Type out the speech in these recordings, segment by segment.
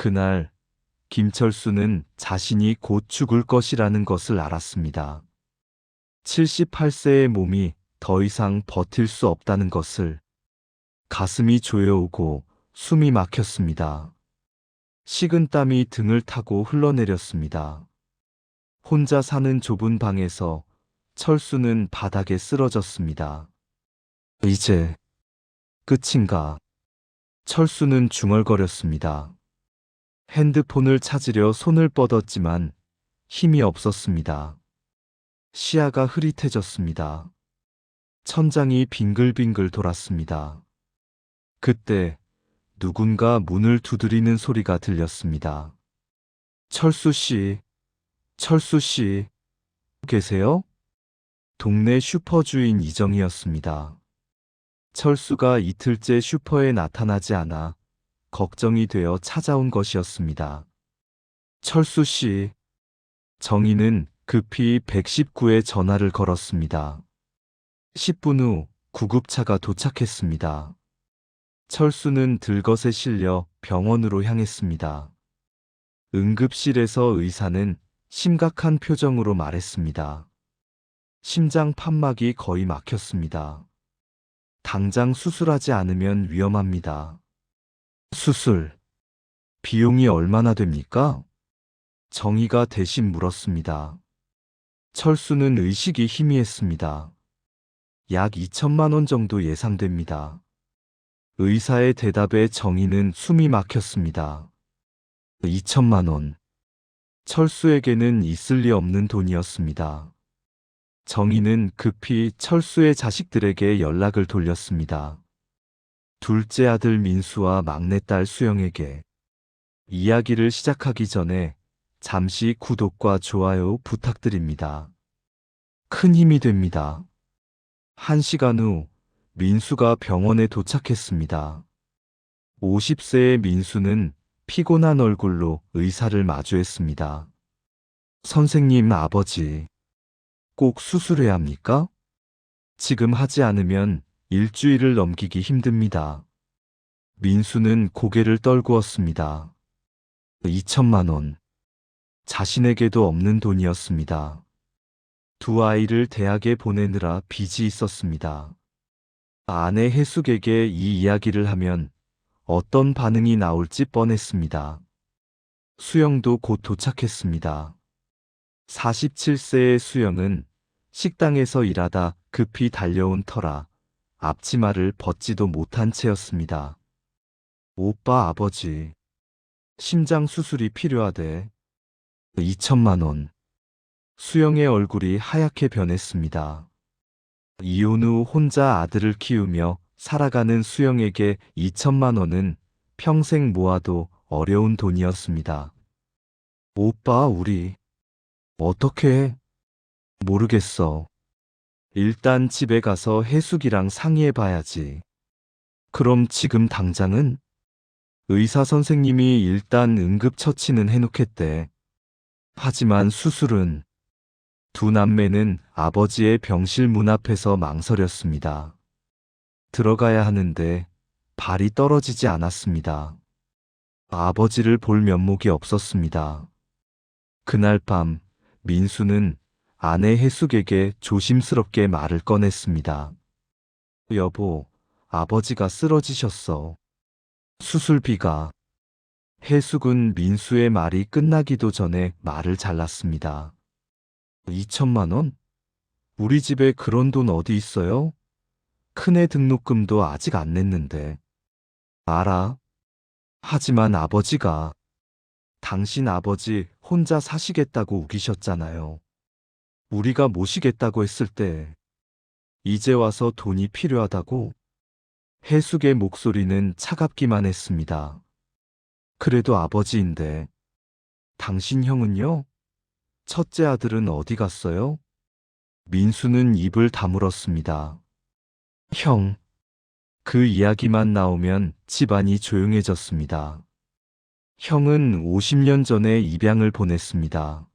그날 김철수는 자신이 곧 죽을 것이라는 것을 알았습니다. 78세의 몸이 더 이상 버틸 수 없다는 것을. 가슴이 조여오고 숨이 막혔습니다. 식은땀이 등을 타고 흘러내렸습니다. 혼자 사는 좁은 방에서 철수는 바닥에 쓰러졌습니다. 이제 끝인가? 철수는 중얼거렸습니다. 핸드폰을 찾으려 손을 뻗었지만 힘이 없었습니다. 시야가 흐릿해졌습니다. 천장이 빙글빙글 돌았습니다. 그때 누군가 문을 두드리는 소리가 들렸습니다. 철수 씨, 철수 씨, 계세요? 동네 슈퍼 주인 이정이었습니다. 철수가 이틀째 슈퍼에 나타나지 않아 걱정이 되어 찾아온 것이었습니다. 철수 씨, 정희는 급히 119에 전화를 걸었습니다. 10분 후 구급차가 도착했습니다. 철수는 들것에 실려 병원으로 향했습니다. 응급실에서 의사는 심각한 표정으로 말했습니다. 심장 판막이 거의 막혔습니다. 당장 수술하지 않으면 위험합니다. 수술, 비용이 얼마나 됩니까? 정희가 대신 물었습니다. 철수는 의식이 희미했습니다. 약 2천만 원 정도 예상됩니다. 의사의 대답에 정희는 숨이 막혔습니다. 2천만 원. 철수에게는 있을 리 없는 돈이었습니다. 정희는 급히 철수의 자식들에게 연락을 돌렸습니다. 둘째 아들 민수와 막내딸 수영에게. 이야기를 시작하기 전에 잠시 구독과 좋아요 부탁드립니다. 큰 힘이 됩니다. 1시간 후 민수가 병원에 도착했습니다. 50세의 민수는 피곤한 얼굴로 의사를 마주했습니다. 선생님, 아버지, 꼭 수술해야 합니까? 지금 하지 않으면 일주일을 넘기기 힘듭니다. 민수는 고개를 떨구었습니다. 2천만 원. 자신에게도 없는 돈이었습니다. 두 아이를 대학에 보내느라 빚이 있었습니다. 아내 혜숙에게 이 이야기를 하면 어떤 반응이 나올지 뻔했습니다. 수영도 곧 도착했습니다. 47세의 수영은 식당에서 일하다 급히 달려온 터라 앞치마를 벗지도 못한 채였습니다. 오빠, 아버지, 심장 수술이 필요하대. 2천만 원. 수영의 얼굴이 하얗게 변했습니다. 이혼 후 혼자 아들을 키우며 살아가는 수영에게 2천만 원은 평생 모아도 어려운 돈이었습니다. 오빠, 우리 어떻게 해? 모르겠어. 일단 집에 가서 혜숙이랑 상의해 봐야지. 그럼 지금 당장은? 의사 선생님이 일단 응급처치는 해놓겠대. 하지만 수술은? 두 남매는 아버지의 병실 문 앞에서 망설였습니다. 들어가야 하는데 발이 떨어지지 않았습니다. 아버지를 볼 면목이 없었습니다. 그날 밤 민수는 아내 혜숙에게 조심스럽게 말을 꺼냈습니다. 여보, 아버지가 쓰러지셨어. 수술비가. 혜숙은 민수의 말이 끝나기도 전에 말을 잘랐습니다. 2천만 원? 우리 집에 그런 돈 어디 있어요? 큰애 등록금도 아직 안 냈는데. 알아. 하지만 아버지가. 당신 아버지 혼자 사시겠다고 우기셨잖아요. 우리가 모시겠다고 했을 때 이제 와서 돈이 필요하다고? 혜숙의 목소리는 차갑기만 했습니다. 그래도 아버지인데. 당신 형은요? 첫째 아들은 어디 갔어요? 민수는 입을 다물었습니다. 형. 그 이야기만 나오면 집안이 조용해졌습니다. 형은 50년 전에 입양을 보냈습니다.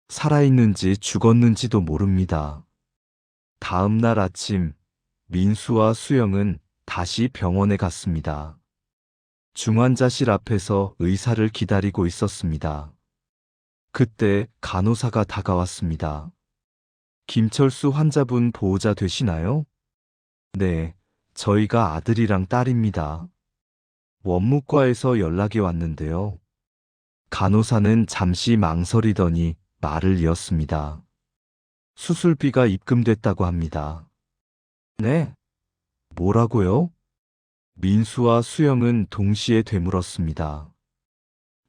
살아있는지 죽었는지도 모릅니다. 다음 날 아침 민수와 수영은 다시 병원에 갔습니다. 중환자실 앞에서 의사를 기다리고 있었습니다. 그때 간호사가 다가왔습니다. 김철수 환자분 보호자 되시나요? 네, 저희가 아들이랑 딸입니다. 원무과에서 연락이 왔는데요. 간호사는 잠시 망설이더니 말을 이었습니다. 수술비가 입금됐다고 합니다. 네? 뭐라고요? 민수와 수영은 동시에 되물었습니다.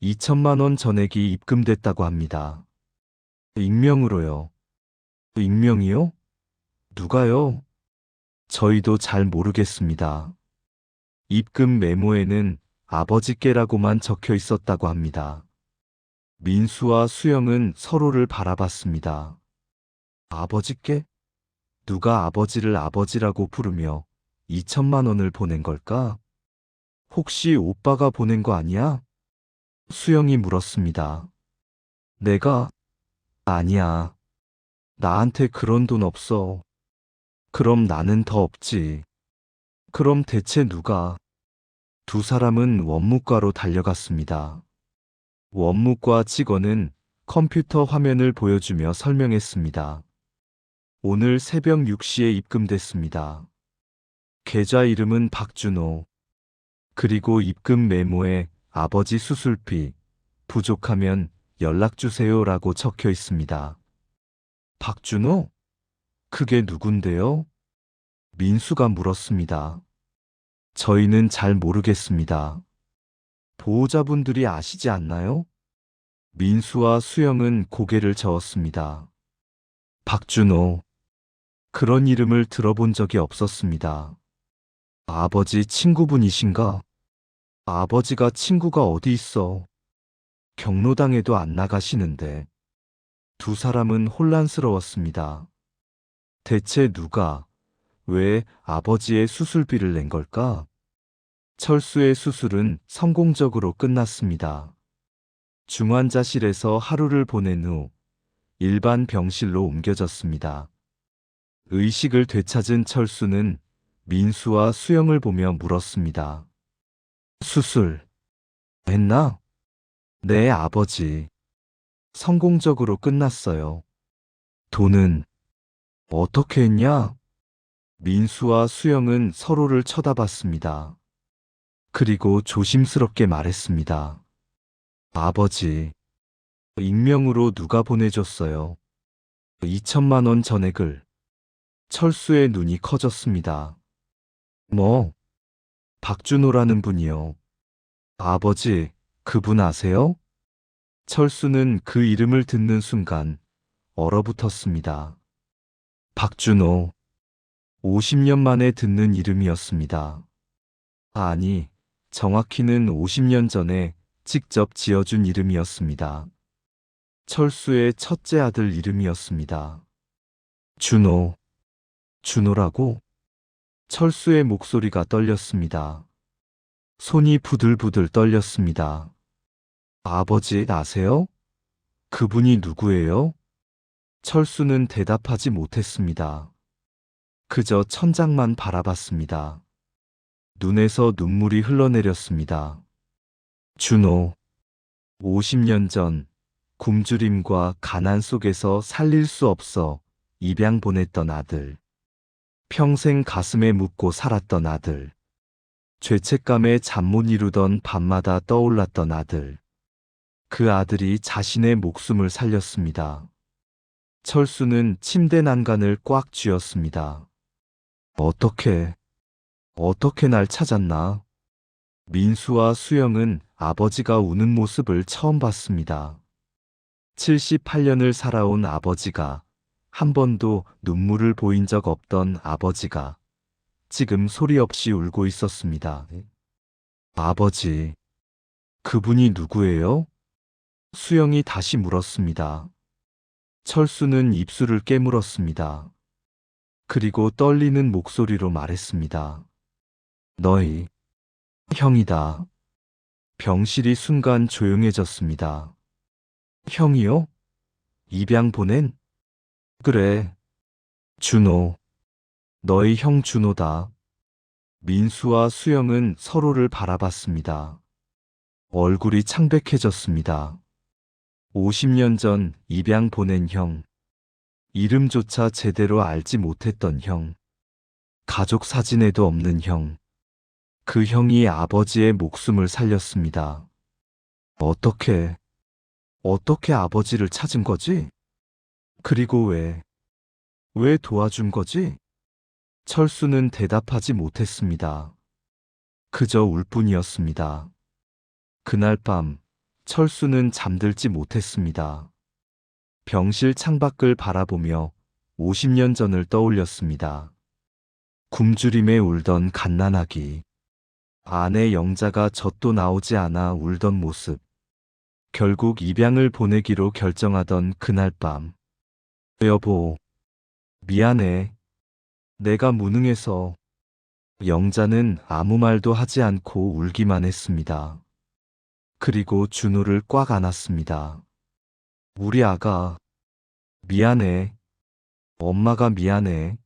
2천만 원 전액이 입금됐다고 합니다. 익명으로요. 익명이요? 누가요? 저희도 잘 모르겠습니다. 입금 메모에는 아버지께라고만 적혀 있었다고 합니다. 민수와 수영은 서로를 바라봤습니다. 아버지께? 누가 아버지를 아버지라고 부르며 2천만 원을 보낸 걸까? 혹시 오빠가 보낸 거 아니야? 수영이 물었습니다. 내가? 아니야. 나한테 그런 돈 없어. 그럼 나는 더 없지. 그럼 대체 누가? 두 사람은 원무과로 달려갔습니다. 원무과 직원은 컴퓨터 화면을 보여주며 설명했습니다. 오늘 새벽 6시에 입금됐습니다. 계좌 이름은 박준호. 그리고 입금 메모에 아버지 수술비, 부족하면 연락주세요라고 적혀 있습니다. 박준호? 그게 누군데요? 민수가 물었습니다. 저희는 잘 모르겠습니다. 보호자분들이 아시지 않나요? 민수와 수영은 고개를 저었습니다. 박준호. 그런 이름을 들어본 적이 없었습니다. 아버지 친구분이신가? 아버지가 친구가 어디 있어? 경로당에도 안 나가시는데. 두 사람은 혼란스러웠습니다. 대체 누가, 왜 아버지의 수술비를 낸 걸까? 철수의 수술은 성공적으로 끝났습니다. 중환자실에서 하루를 보낸 후 일반 병실로 옮겨졌습니다. 의식을 되찾은 철수는 민수와 수영을 보며 물었습니다. 수술 했나? 네, 아버지. 성공적으로 끝났어요. 돈은 어떻게 했냐? 민수와 수영은 서로를 쳐다봤습니다. 그리고 조심스럽게 말했습니다. 아버지, 익명으로 누가 보내줬어요? 2천만 원 전액을. 철수의 눈이 커졌습니다. 뭐? 박준호라는 분이요. 아버지, 그분 아세요? 철수는 그 이름을 듣는 순간 얼어붙었습니다. 박준호. 50년 만에 듣는 이름이었습니다. 아니, 정확히는 50년 전에 직접 지어준 이름이었습니다. 철수의 첫째 아들 이름이었습니다. 준호. 준호라고? 철수의 목소리가 떨렸습니다. 손이 부들부들 떨렸습니다. 아버지 아세요? 그분이 누구예요? 철수는 대답하지 못했습니다. 그저 천장만 바라봤습니다. 눈에서 눈물이 흘러내렸습니다. 준호. 50년 전 굶주림과 가난 속에서 살릴 수 없어 입양 보냈던 아들. 평생 가슴에 묻고 살았던 아들. 죄책감에 잠 못 이루던 밤마다 떠올랐던 아들. 그 아들이 자신의 목숨을 살렸습니다. 철수는 침대 난간을 꽉 쥐었습니다. 어떻게 날 찾았나? 민수와 수영은 아버지가 우는 모습을 처음 봤습니다. 78년을 살아온 아버지가, 한 번도 눈물을 보인 적 없던 아버지가 지금 소리 없이 울고 있었습니다. 아버지, 그분이 누구예요? 수영이 다시 물었습니다. 철수는 입술을 깨물었습니다. 그리고 떨리는 목소리로 말했습니다. 너희 형이다. 병실이 순간 조용해졌습니다. 형이요? 입양 보낸? 그래. 준호. 너희 형 준호다. 민수와 수영은 서로를 바라봤습니다. 얼굴이 창백해졌습니다. 50년 전 입양 보낸 형. 이름조차 제대로 알지 못했던 형. 가족 사진에도 없는 형. 그 형이 아버지의 목숨을 살렸습니다. 어떻게 아버지를 찾은 거지? 그리고 왜 도와준 거지? 철수는 대답하지 못했습니다. 그저 울 뿐이었습니다. 그날 밤, 철수는 잠들지 못했습니다. 병실 창밖을 바라보며 50년 전을 떠올렸습니다. 굶주림에 울던 갓난아기. 아내 영자가 젖도 나오지 않아 울던 모습. 결국 입양을 보내기로 결정하던 그날 밤. 여보, 미안해. 내가 무능해서. 영자는 아무 말도 하지 않고 울기만 했습니다. 그리고 준호를 꽉 안았습니다. 우리 아가, 미안해. 엄마가 미안해.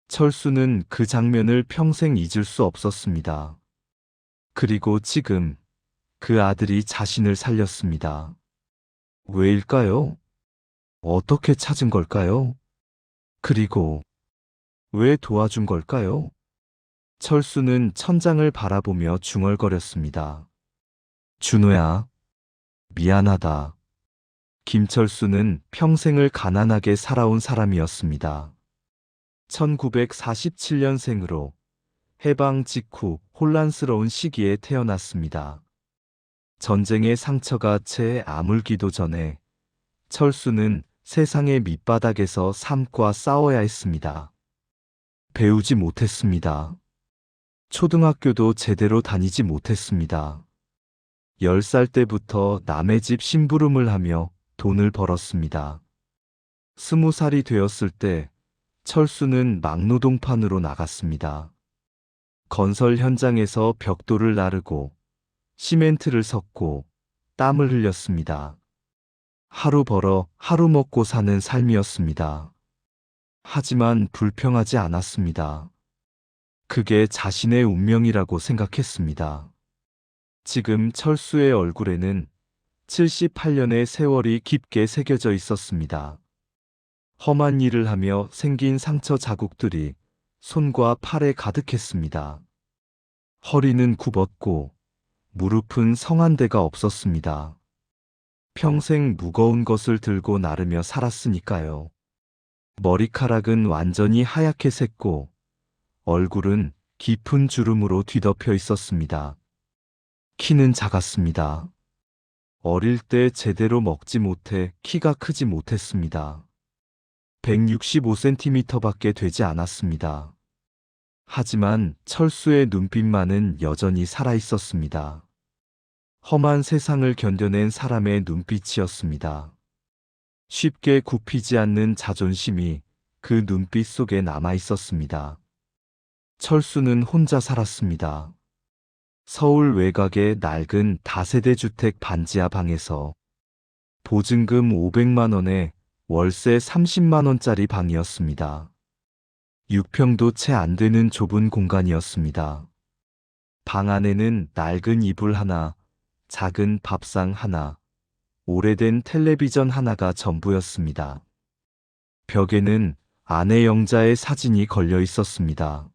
철수는 그 장면을 평생 잊을 수 없었습니다. 그리고 지금 그 아들이 자신을 살렸습니다. 왜일까요? 어떻게 찾은 걸까요? 그리고 왜 도와준 걸까요? 철수는 천장을 바라보며 중얼거렸습니다. 준호야, 미안하다. 김철수는 평생을 가난하게 살아온 사람이었습니다. 1947년생으로 해방 직후 혼란스러운 시기에 태어났습니다. 전쟁의 상처가 채 아물기도 전에 철수는 세상의 밑바닥에서 삶과 싸워야 했습니다. 배우지 못했습니다. 초등학교도 제대로 다니지 못했습니다. 10살 때부터 남의 집 심부름을 하며 돈을 벌었습니다. 20살이 되었을 때 철수는 막노동판으로 나갔습니다. 건설 현장에서 벽돌을 나르고 시멘트를 섞고 땀을 흘렸습니다. 하루 벌어 하루 먹고 사는 삶이었습니다. 하지만 불평하지 않았습니다. 그게 자신의 운명이라고 생각했습니다. 지금 철수의 얼굴에는 78년의 세월이 깊게 새겨져 있었습니다. 험한 일을 하며 생긴 상처 자국들이 손과 팔에 가득했습니다. 허리는 굽었고 무릎은 성한 데가 없었습니다. 평생 무거운 것을 들고 나르며 살았으니까요. 머리카락은 완전히 하얗게 샜고 얼굴은 깊은 주름으로 뒤덮여 있었습니다. 키는 작았습니다. 어릴 때 제대로 먹지 못해 키가 크지 못했습니다. 165cm밖에 되지 않았습니다. 하지만 철수의 눈빛만은 여전히 살아 있었습니다. 험한 세상을 견뎌낸 사람의 눈빛이었습니다. 쉽게 굽히지 않는 자존심이 그 눈빛 속에 남아 있었습니다. 철수는 혼자 살았습니다. 서울 외곽의 낡은 다세대 주택 반지하 방에서 보증금 500만 원에 월세 30만 원짜리 방이었습니다. 6평도 채 안 되는 좁은 공간이었습니다. 방 안에는 낡은 이불 하나, 작은 밥상 하나, 오래된 텔레비전 하나가 전부였습니다. 벽에는 아내 영자의 사진이 걸려 있었습니다.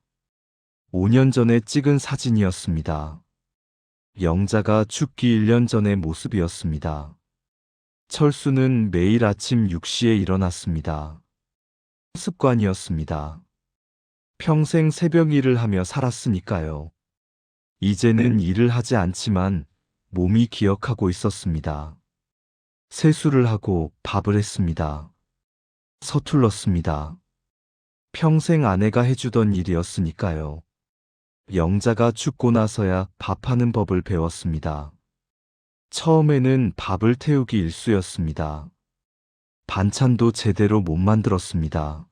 5년 전에 찍은 사진이었습니다. 영자가 죽기 1년 전의 모습이었습니다. 철수는 매일 아침 6시에 일어났습니다. 습관이었습니다. 평생 새벽 일을 하며 살았으니까요. 이제는 일을 하지 않지만 몸이 기억하고 있었습니다. 세수를 하고 밥을 했습니다. 서툴렀습니다. 평생 아내가 해주던 일이었으니까요. 영자가 죽고 나서야 밥하는 법을 배웠습니다. 처음에는 밥을 태우기 일쑤였습니다. 반찬도 제대로 못 만들었습니다.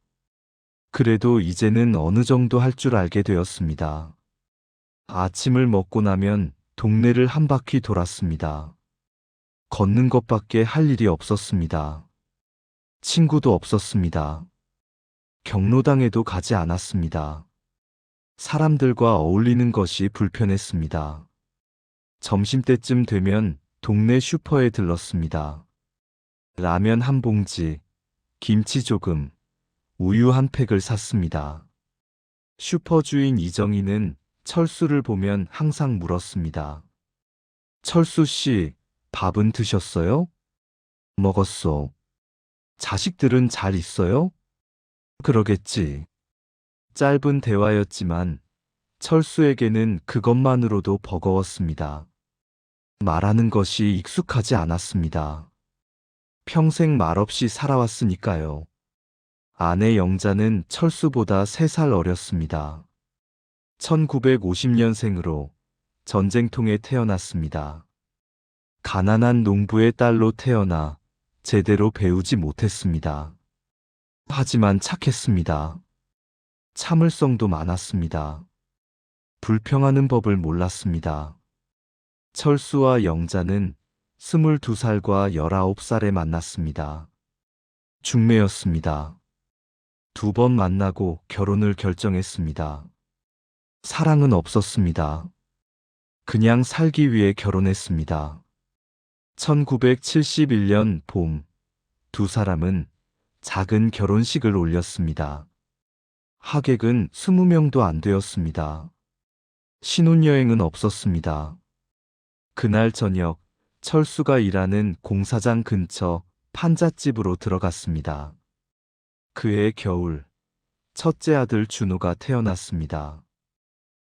그래도 이제는 어느 정도 할 줄 알게 되었습니다. 아침을 먹고 나면 동네를 한 바퀴 돌았습니다. 걷는 것밖에 할 일이 없었습니다. 친구도 없었습니다. 경로당에도 가지 않았습니다. 사람들과 어울리는 것이 불편했습니다. 점심때쯤 되면 동네 슈퍼에 들렀습니다. 라면 한 봉지, 김치 조금, 우유 한 팩을 샀습니다. 슈퍼 주인 이정희는 철수를 보면 항상 물었습니다. 철수 씨, 밥은 드셨어요? 먹었소. 자식들은 잘 있어요? 그러겠지. 짧은 대화였지만 철수에게는 그것만으로도 버거웠습니다. 말하는 것이 익숙하지 않았습니다. 평생 말없이 살아왔으니까요. 아내 영자는 철수보다 3살 어렸습니다. 1950년생으로 전쟁통에 태어났습니다. 가난한 농부의 딸로 태어나 제대로 배우지 못했습니다. 하지만 착했습니다. 참을성도 많았습니다. 불평하는 법을 몰랐습니다. 철수와 영자는 22살과 19살에 만났습니다. 중매였습니다. 2번 만나고 결혼을 결정했습니다. 사랑은 없었습니다. 그냥 살기 위해 결혼했습니다. 1971년 봄, 2사람은 작은 결혼식을 올렸습니다. 하객은 20명도 안 되었습니다. 신혼여행은 없었습니다. 그날 저녁, 철수가 일하는 공사장 근처 판잣집으로 들어갔습니다. 그해 겨울, 첫째 아들 준호가 태어났습니다.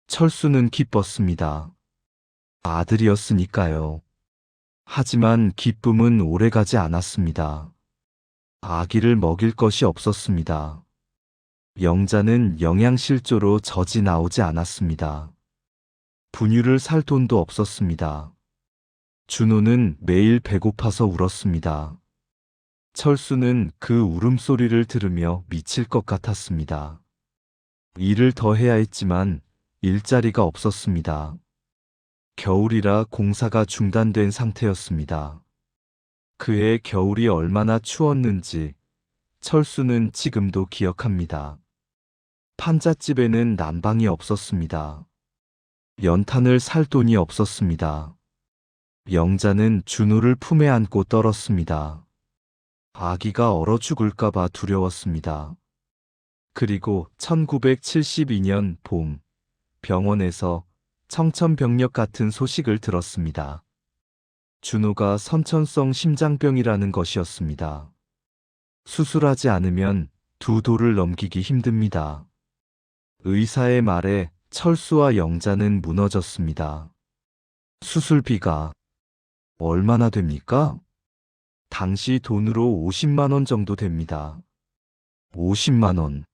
철수는 기뻤습니다. 아들이었으니까요. 하지만 기쁨은 오래가지 않았습니다. 아기를 먹일 것이 없었습니다. 영자는 영양실조로 젖이 나오지 않았습니다. 분유를 살 돈도 없었습니다. 준호는 매일 배고파서 울었습니다. 철수는 그 울음소리를 들으며 미칠 것 같았습니다. 일을 더 해야 했지만 일자리가 없었습니다. 겨울이라 공사가 중단된 상태였습니다. 그해 겨울이 얼마나 추웠는지 철수는 지금도 기억합니다. 판잣집에는 난방이 없었습니다. 연탄을 살 돈이 없었습니다. 영자는 준호를 품에 안고 떨었습니다. 아기가 얼어 죽을까봐 두려웠습니다. 그리고 1972년 봄, 병원에서 청천벽력 같은 소식을 들었습니다. 준호가 선천성 심장병이라는 것이었습니다. 수술하지 않으면 2돌을 넘기기 힘듭니다. 의사의 말에 철수와 영자는 무너졌습니다. 수술비가 얼마나 됩니까? 당시 돈으로 50만 원 정도 됩니다. 50만 원.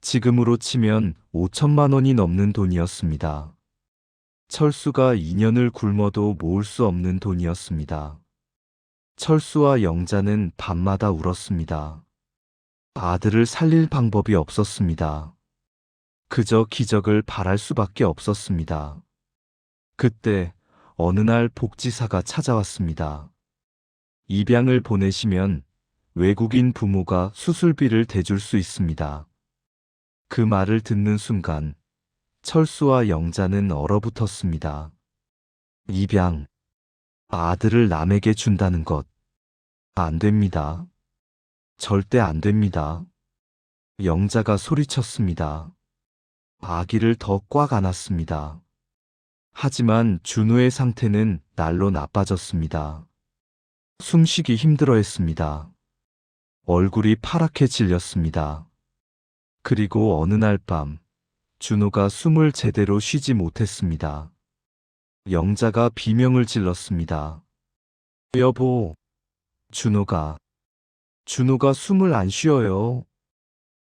지금으로 치면 5천만 원이 넘는 돈이었습니다. 철수가 2년을 굶어도 모을 수 없는 돈이었습니다. 철수와 영자는 밤마다 울었습니다. 아들을 살릴 방법이 없었습니다. 그저 기적을 바랄 수밖에 없었습니다. 그때 어느 날 복지사가 찾아왔습니다. 입양을 보내시면 외국인 부모가 수술비를 대줄 수 있습니다. 그 말을 듣는 순간 철수와 영자는 얼어붙었습니다. 입양, 아들을 남에게 준다는 것, 안 됩니다. 절대 안 됩니다. 영자가 소리쳤습니다. 아기를 더 꽉 안았습니다. 하지만 준호의 상태는 날로 나빠졌습니다. 숨쉬기 힘들어했습니다. 얼굴이 파랗게 질렸습니다. 그리고 어느 날 밤, 준호가 숨을 제대로 쉬지 못했습니다. 영자가 비명을 질렀습니다. 여보, 준호가 숨을 안 쉬어요.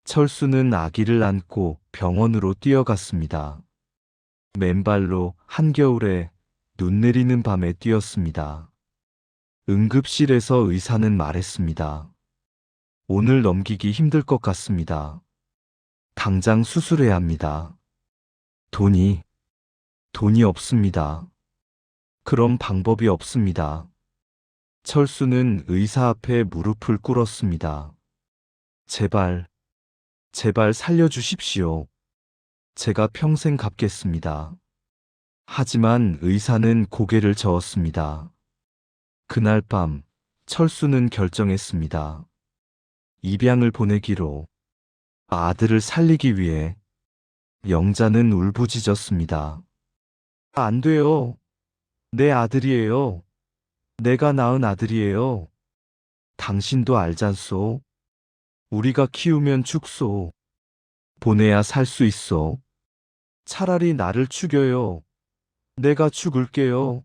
철수는 아기를 안고 병원으로 뛰어갔습니다. 맨발로 한겨울에 눈 내리는 밤에 뛰었습니다. 응급실에서 의사는 말했습니다. 오늘 넘기기 힘들 것 같습니다. 당장 수술해야 합니다. 돈이 없습니다. 그럼 방법이 없습니다. 철수는 의사 앞에 무릎을 꿇었습니다. 제발 살려주십시오. 제가 평생 갚겠습니다. 하지만 의사는 고개를 저었습니다. 그날 밤 철수는 결정했습니다. 입양을 보내기로. 아들을 살리기 위해. 영자는 울부짖었습니다. 안 돼요. 내 아들이에요. 내가 낳은 아들이에요. 당신도 알잖소. 우리가 키우면 죽소. 보내야 살 수 있어. 차라리 나를 죽여요. 내가 죽을게요.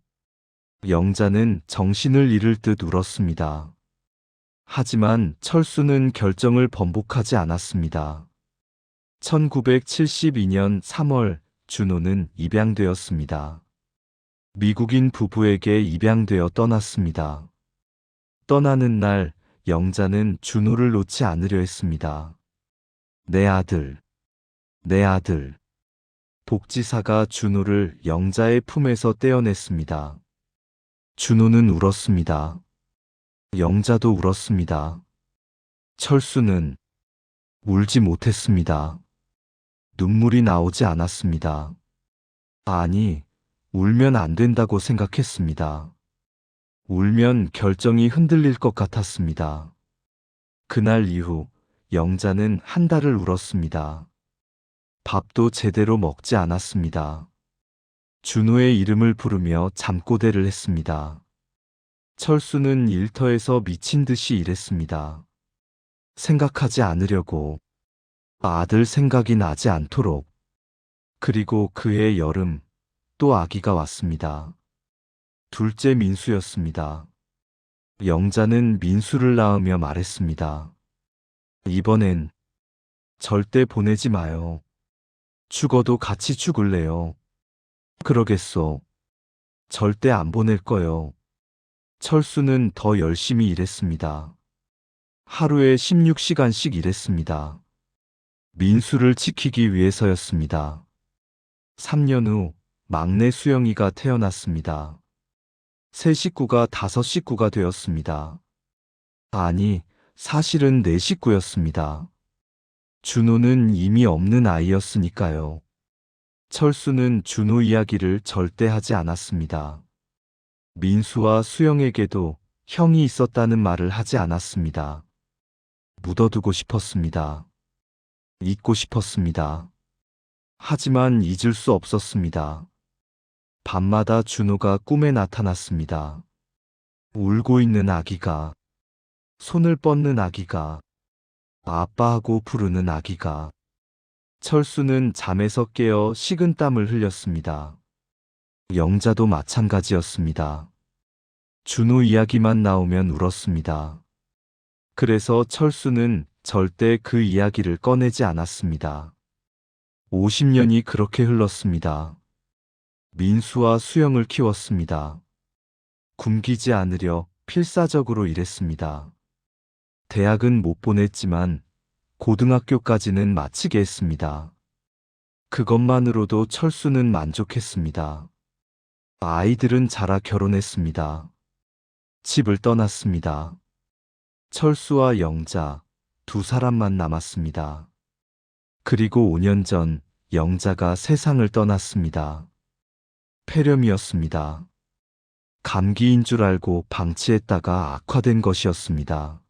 영자는 정신을 잃을 듯 울었습니다. 하지만 철수는 결정을 번복하지 않았습니다. 1972년 3월 준호는 입양되었습니다. 미국인 부부에게 입양되어 떠났습니다. 떠나는 날 영자는 준호를 놓지 않으려 했습니다. 내 아들, 내 아들. 복지사가 준호를 영자의 품에서 떼어냈습니다. 준호는 울었습니다. 영자도 울었습니다. 철수는 울지 못했습니다. 눈물이 나오지 않았습니다. 아니, 울면 안 된다고 생각했습니다. 울면 결정이 흔들릴 것 같았습니다. 그날 이후 영자는 한 달을 울었습니다. 밥도 제대로 먹지 않았습니다. 준호의 이름을 부르며 잠꼬대를 했습니다. 철수는 일터에서 미친 듯이 일했습니다. 생각하지 않으려고, 아들 생각이 나지 않도록. 그리고 그해 여름, 또 아기가 왔습니다. 둘째 민수였습니다. 영자는 민수를 낳으며 말했습니다. 이번엔 절대 보내지 마요. 죽어도 같이 죽을래요. 그러겠소. 절대 안 보낼 거요. 철수는 더 열심히 일했습니다. 하루에 16시간씩 일했습니다. 민수를 지키기 위해서였습니다. 3년 후 막내 수영이가 태어났습니다. 세 식구가 5식구가 되었습니다. 아니, 사실은 4식구였습니다. 준호는 이미 없는 아이였으니까요. 철수는 준호 이야기를 절대 하지 않았습니다. 민수와 수영에게도 형이 있었다는 말을 하지 않았습니다. 묻어두고 싶었습니다. 잊고 싶었습니다. 하지만 잊을 수 없었습니다. 밤마다 준호가 꿈에 나타났습니다. 울고 있는 아기가, 손을 뻗는 아기가, 아빠하고 부르는 아기가. 철수는 잠에서 깨어 식은땀을 흘렸습니다. 영자도 마찬가지였습니다. 준호 이야기만 나오면 울었습니다. 그래서 철수는 절대 그 이야기를 꺼내지 않았습니다. 50년이 그렇게 흘렀습니다. 민수와 수영을 키웠습니다. 굶기지 않으려 필사적으로 일했습니다. 대학은 못 보냈지만 고등학교까지는 마치게 했습니다. 그것만으로도 철수는 만족했습니다. 아이들은 자라 결혼했습니다. 집을 떠났습니다. 철수와 영자, 두 사람만 남았습니다. 그리고 5년 전 영자가 세상을 떠났습니다. 폐렴이었습니다. 감기인 줄 알고 방치했다가 악화된 것이었습니다.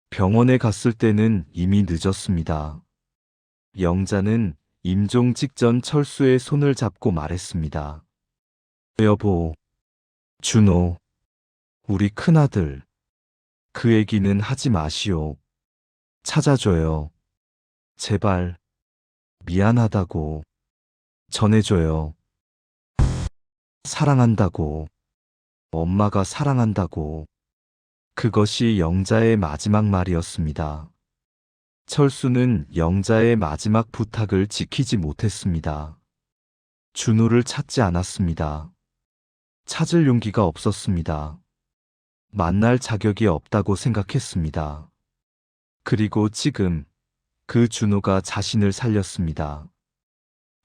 병원에 갔을 때는 이미 늦었습니다. 영자는 임종 직전 철수의 손을 잡고 말했습니다. 여보, 준호, 우리 큰아들, 그 얘기는 하지 마시오. 찾아줘요. 제발, 미안하다고 전해줘요. 사랑한다고, 엄마가 사랑한다고. 그것이 영자의 마지막 말이었습니다. 철수는 영자의 마지막 부탁을 지키지 못했습니다. 준호를 찾지 않았습니다. 찾을 용기가 없었습니다. 만날 자격이 없다고 생각했습니다. 그리고 지금 그 준호가 자신을 살렸습니다.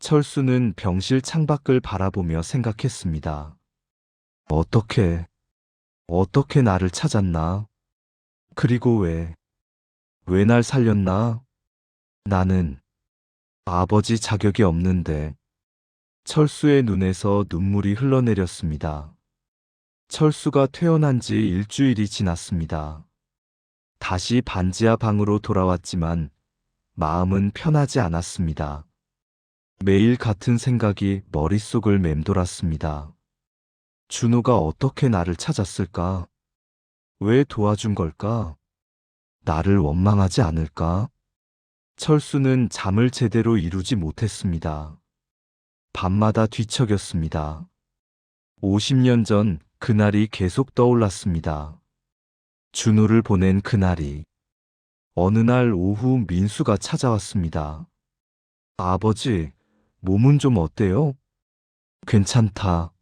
철수는 병실 창밖을 바라보며 생각했습니다. 어떻게 나를 찾았나? 그리고 왜 날 살렸나? 나는 아버지 자격이 없는데. 철수의 눈에서 눈물이 흘러내렸습니다. 철수가 퇴원한 지 일주일이 지났습니다. 다시 반지하 방으로 돌아왔지만 마음은 편하지 않았습니다. 매일 같은 생각이 머릿속을 맴돌았습니다. 준호가 어떻게 나를 찾았을까? 왜 도와준 걸까? 나를 원망하지 않을까? 철수는 잠을 제대로 이루지 못했습니다. 밤마다 뒤척였습니다. 50년 전 그날이 계속 떠올랐습니다. 준호를 보낸 그날이. 어느 날 오후 민수가 찾아왔습니다. 아버지, 몸은 좀 어때요? 괜찮다.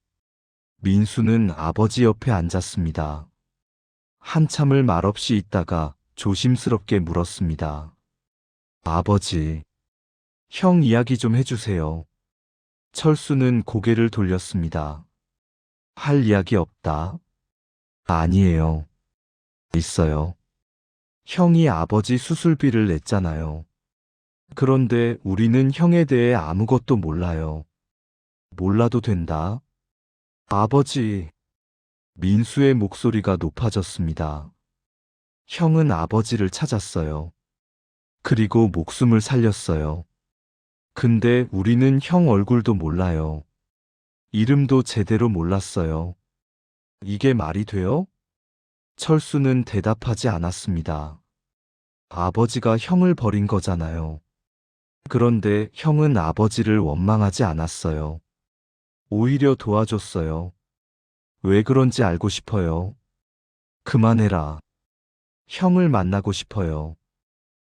민수는 아버지 옆에 앉았습니다. 한참을 말없이 있다가 조심스럽게 물었습니다. 아버지, 형 이야기 좀 해주세요. 철수는 고개를 돌렸습니다. 할 이야기 없다. 아니에요. 있어요. 형이 아버지 수술비를 냈잖아요. 그런데 우리는 형에 대해 아무것도 몰라요. 몰라도 된다. 아버지. 민수의 목소리가 높아졌습니다. 형은 아버지를 찾았어요. 그리고 목숨을 살렸어요. 근데 우리는 형 얼굴도 몰라요. 이름도 제대로 몰랐어요. 이게 말이 돼요? 철수는 대답하지 않았습니다. 아버지가 형을 버린 거잖아요. 그런데 형은 아버지를 원망하지 않았어요. 오히려 도와줬어요. 왜 그런지 알고 싶어요. 그만해라. 형을 만나고 싶어요.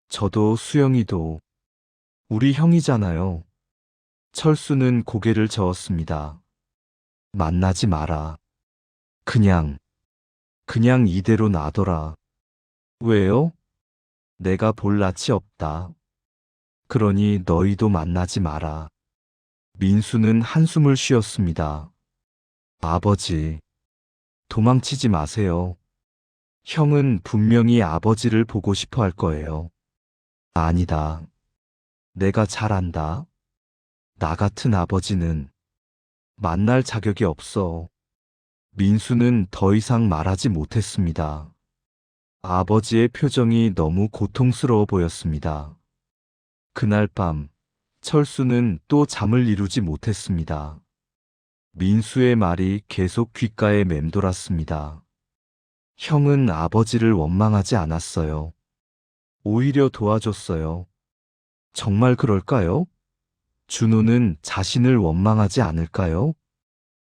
저도 수영이도 우리 형이잖아요. 철수는 고개를 저었습니다. 만나지 마라. 그냥 이대로 놔둬라. 왜요? 내가 볼 낯이 없다. 그러니 너희도 만나지 마라. 민수는 한숨을 쉬었습니다. 아버지, 도망치지 마세요. 형은 분명히 아버지를 보고 싶어 할 거예요. 아니다. 내가 잘 안다. 나 같은 아버지는 만날 자격이 없어. 민수는 더 이상 말하지 못했습니다. 아버지의 표정이 너무 고통스러워 보였습니다. 그날 밤, 철수는 또 잠을 이루지 못했습니다. 민수의 말이 계속 귓가에 맴돌았습니다. 형은 아버지를 원망하지 않았어요. 오히려 도와줬어요. 정말 그럴까요? 준호는 자신을 원망하지 않을까요?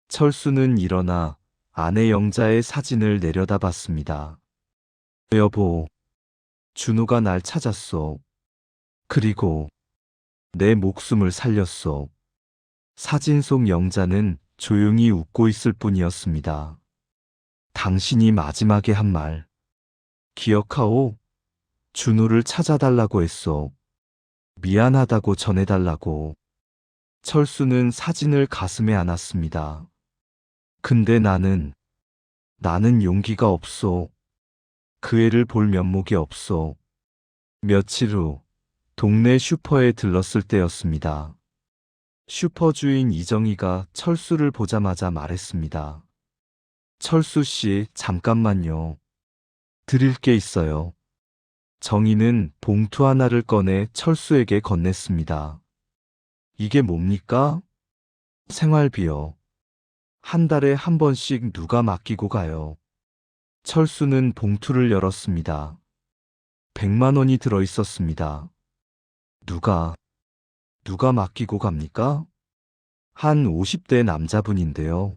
철수는 일어나 아내 영자의 사진을 내려다봤습니다. 여보, 준호가 날 찾았어. 그리고 내 목숨을 살렸어. 사진 속 영자는 조용히 웃고 있을 뿐이었습니다. 당신이 마지막에 한 말. 기억하오? 준호를 찾아달라고 했어. 미안하다고 전해달라고. 철수는 사진을 가슴에 안았습니다. 근데 나는 용기가 없어. 그 애를 볼 면목이 없어. 며칠 후 동네 슈퍼에 들렀을 때였습니다. 슈퍼 주인 이정희가 철수를 보자마자 말했습니다. 철수 씨, 잠깐만요. 드릴 게 있어요. 정희는 봉투 하나를 꺼내 철수에게 건넸습니다. 이게 뭡니까? 생활비요. 한 달에 한 번씩 누가 맡기고 가요. 철수는 봉투를 열었습니다. 100만 원이 들어 있었습니다. 누가 맡기고 갑니까? 한 50대 남자분인데요.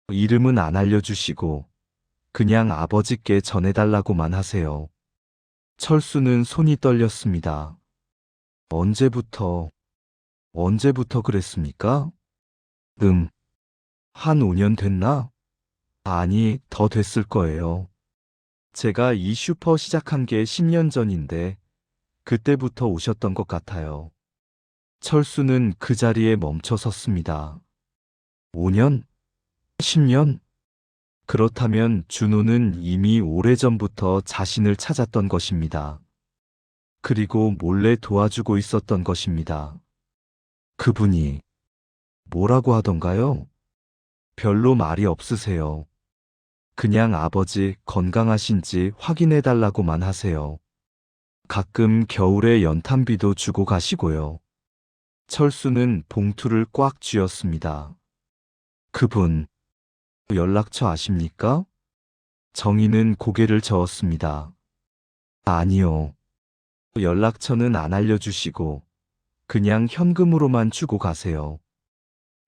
이름은 안 알려주시고 그냥 아버지께 전해달라고만 하세요. 철수는 손이 떨렸습니다. 언제부터 그랬습니까? 한 5년 됐나? 아니, 더 됐을 거예요. 제가 이 슈퍼 시작한 게 10년 전인데 그때부터 오셨던 것 같아요. 철수는 그 자리에 멈춰 섰습니다. 5년? 10년? 그렇다면 준호는 이미 오래전부터 자신을 찾았던 것입니다. 그리고 몰래 도와주고 있었던 것입니다. 그분이 뭐라고 하던가요? 별로 말이 없으세요. 그냥 아버지 건강하신지 확인해 달라고만 하세요. 가끔 겨울에 연탄비도 주고 가시고요. 철수는 봉투를 꽉 쥐었습니다. 그분, 연락처 아십니까? 정희는 고개를 저었습니다. 아니요. 연락처는 안 알려주시고 그냥 현금으로만 주고 가세요.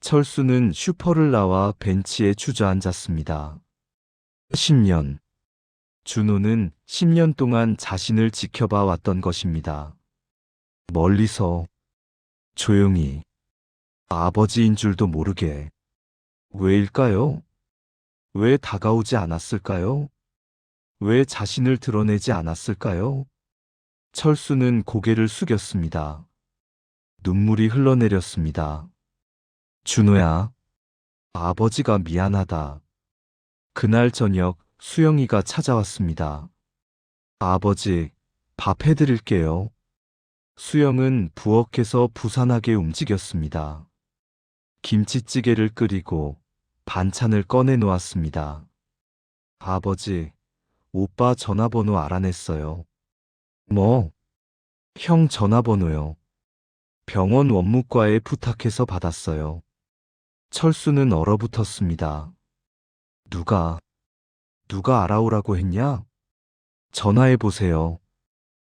철수는 슈퍼를 나와 벤치에 주저앉았습니다. 10년. 준호는 10년 동안 자신을 지켜봐 왔던 것입니다. 멀리서, 조용히, 아버지인 줄도 모르게. 왜일까요? 왜 다가오지 않았을까요? 왜 자신을 드러내지 않았을까요? 철수는 고개를 숙였습니다. 눈물이 흘러내렸습니다. 준호야, 아버지가 미안하다. 그날 저녁 수영이가 찾아왔습니다. 아버지, 밥 해드릴게요. 수영은 부엌에서 부산하게 움직였습니다. 김치찌개를 끓이고 반찬을 꺼내 놓았습니다. 아버지, 오빠 전화번호 알아냈어요. 뭐? 형 전화번호요. 병원 원무과에 부탁해서 받았어요. 철수는 얼어붙었습니다. 누가 알아오라고 했냐? 전화해보세요.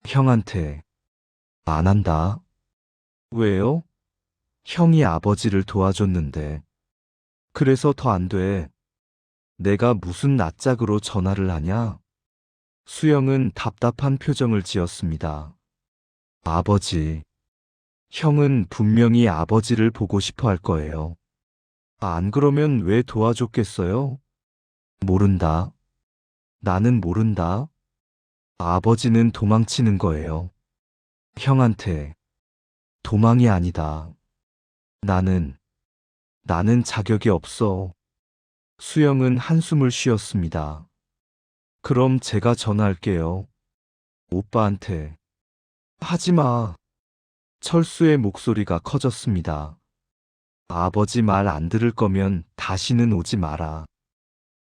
형한테. 안 한다. 왜요? 형이 아버지를 도와줬는데. 그래서 더 안 돼. 내가 무슨 낯짝으로 전화를 하냐? 수영은 답답한 표정을 지었습니다. 아버지. 형은 분명히 아버지를 보고 싶어 할 거예요. 안 그러면 왜 도와줬겠어요? 모른다. 나는 모른다. 아버지는 도망치는 거예요. 형한테. 도망이 아니다. 나는 자격이 없어. 수영은 한숨을 쉬었습니다. 그럼 제가 전화할게요. 오빠한테. 하지 마. 철수의 목소리가 커졌습니다. 아버지 말 안 들을 거면 다시는 오지 마라.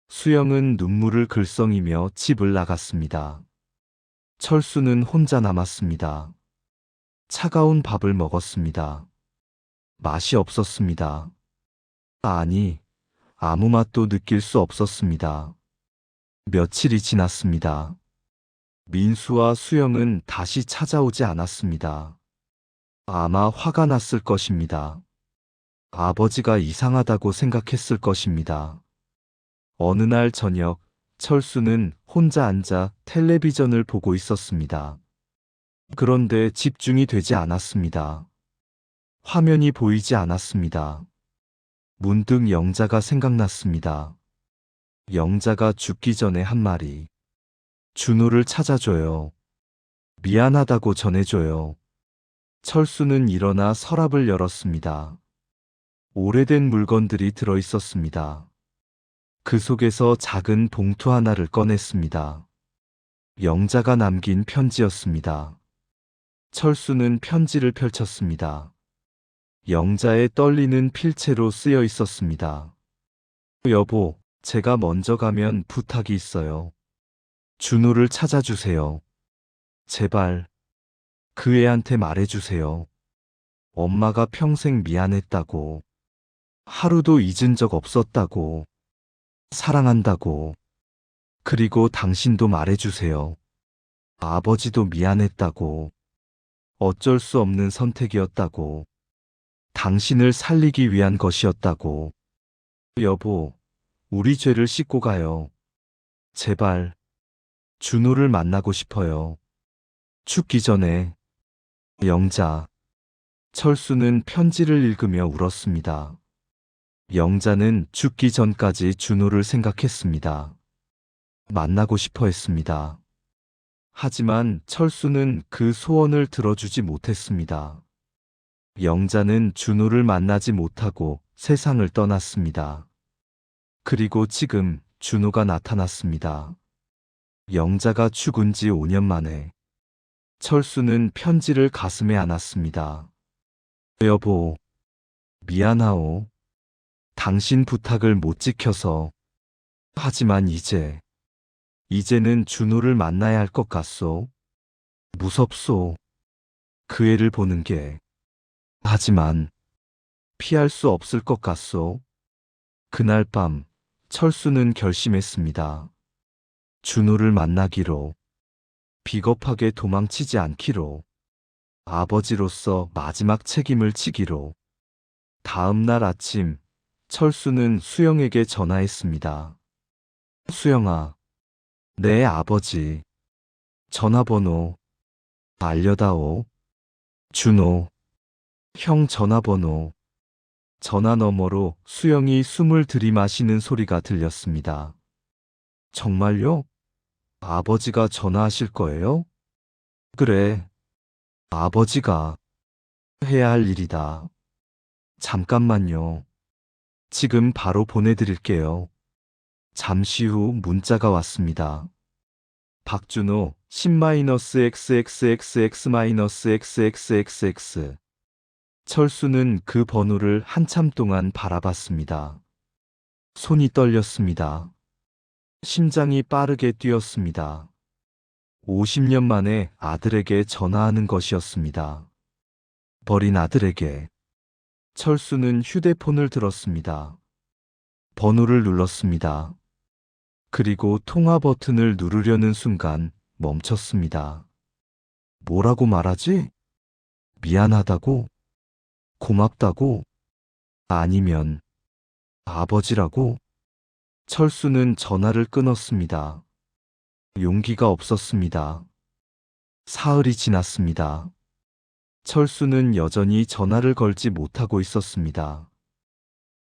수영은 눈물을 글썽이며 집을 나갔습니다. 철수는 혼자 남았습니다. 차가운 밥을 먹었습니다. 맛이 없었습니다. 아니, 아무 맛도 느낄 수 없었습니다. 며칠이 지났습니다. 민수와 수영은 다시 찾아오지 않았습니다. 아마 화가 났을 것입니다. 아버지가 이상하다고 생각했을 것입니다. 어느 날 저녁, 철수는 혼자 앉아 텔레비전을 보고 있었습니다. 그런데 집중이 되지 않았습니다. 화면이 보이지 않았습니다. 문득 영자가 생각났습니다. 영자가 죽기 전에 한 말이. 준호를 찾아줘요. 미안하다고 전해줘요. 철수는 일어나 서랍을 열었습니다. 오래된 물건들이 들어 있었습니다. 그 속에서 작은 봉투 하나를 꺼냈습니다. 영자가 남긴 편지였습니다. 철수는 편지를 펼쳤습니다. 영자의 떨리는 필체로 쓰여 있었습니다. 여보, 제가 먼저 가면 부탁이 있어요. 준호를 찾아주세요. 제발. 그 애한테 말해주세요. 엄마가 평생 미안했다고. 하루도 잊은 적 없었다고. 사랑한다고. 그리고 당신도 말해주세요. 아버지도 미안했다고. 어쩔 수 없는 선택이었다고. 당신을 살리기 위한 것이었다고. 여보, 우리 죄를 씻고 가요. 제발. 준호를 만나고 싶어요. 죽기 전에. 영자. 철수는 편지를 읽으며 울었습니다. 영자는 죽기 전까지 준호를 생각했습니다. 만나고 싶어 했습니다. 하지만 철수는 그 소원을 들어주지 못했습니다. 영자는 준호를 만나지 못하고 세상을 떠났습니다. 그리고 지금 준호가 나타났습니다. 영자가 죽은 지 5년 만에. 철수는 편지를 가슴에 안았습니다. 여보, 미안하오. 당신 부탁을 못 지켜서. 하지만 이제는 준호를 만나야 할 것 같소. 무섭소. 그 애를 보는 게. 하지만 피할 수 없을 것 같소. 그날 밤 철수는 결심했습니다. 준호를 만나기로. 비겁하게 도망치지 않기로. 아버지로서 마지막 책임을 지기로. 다음 날 아침 철수는 수영에게 전화했습니다. 수영아, 내 아버지 전화번호 알려다오. 준호, 형 전화번호. 전화 너머로 수영이 숨을 들이마시는 소리가 들렸습니다. 정말요? 아버지가 전화하실 거예요? 그래, 아버지가 해야 할 일이다. 잠깐만요. 지금 바로 보내드릴게요. 잠시 후 문자가 왔습니다. 박준호 10-XXXX-XXXX. 철수는 그 번호를 한참 동안 바라봤습니다. 손이 떨렸습니다. 심장이 빠르게 뛰었습니다. 50년 만에 아들에게 전화하는 것이었습니다. 버린 아들에게. 철수는 휴대폰을 들었습니다. 번호를 눌렀습니다. 그리고 통화 버튼을 누르려는 순간 멈췄습니다. 뭐라고 말하지? 미안하다고? 고맙다고? 아니면 아버지라고? 철수는 전화를 끊었습니다. 용기가 없었습니다. 사흘이 지났습니다. 철수는 여전히 전화를 걸지 못하고 있었습니다.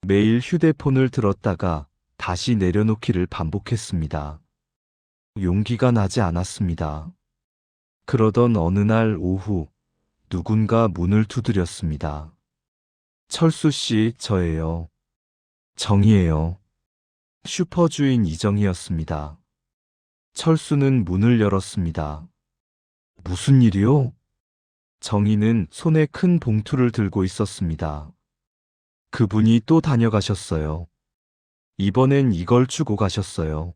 매일 휴대폰을 들었다가 다시 내려놓기를 반복했습니다. 용기가 나지 않았습니다. 그러던 어느 날 오후 누군가 문을 두드렸습니다. 철수 씨, 저예요. 정이에요. 슈퍼주인 이정이었습니다. 철수는 문을 열었습니다. 무슨 일이요? 정희는 손에 큰 봉투를 들고 있었습니다. 그분이 또 다녀가셨어요. 이번엔 이걸 주고 가셨어요.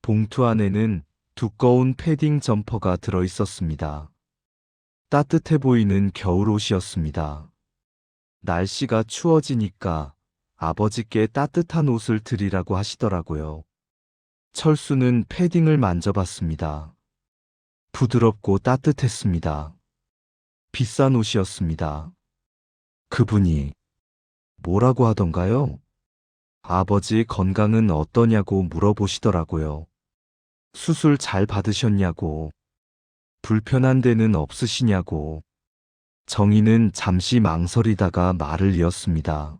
봉투 안에는 두꺼운 패딩 점퍼가 들어 있었습니다. 따뜻해 보이는 겨울옷이었습니다. 날씨가 추워지니까 아버지께 따뜻한 옷을 드리라고 하시더라고요. 철수는 패딩을 만져봤습니다. 부드럽고 따뜻했습니다. 비싼 옷이었습니다. 그분이 뭐라고 하던가요? 아버지 건강은 어떠냐고 물어보시더라고요. 수술 잘 받으셨냐고. 불편한 데는 없으시냐고. 정희는 잠시 망설이다가 말을 이었습니다.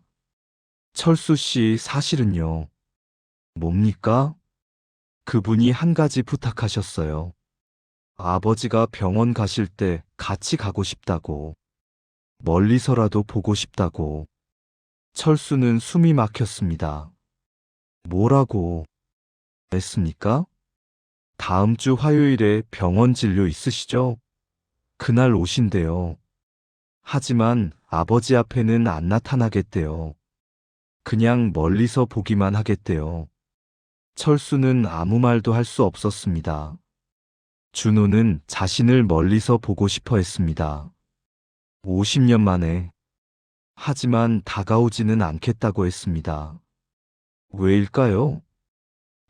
철수 씨, 사실은요. 뭡니까? 그분이 한 가지 부탁하셨어요. 아버지가 병원 가실 때 같이 가고 싶다고. 멀리서라도 보고 싶다고. 철수는 숨이 막혔습니다. 뭐라고 했습니까? 다음 주 화요일에 병원 진료 있으시죠? 그날 오신대요. 하지만 아버지 앞에는 안 나타나겠대요. 그냥 멀리서 보기만 하겠대요. 철수는 아무 말도 할 수 없었습니다. 준호는 자신을 멀리서 보고 싶어 했습니다. 50년 만에. 하지만 다가오지는 않겠다고 했습니다. 왜일까요?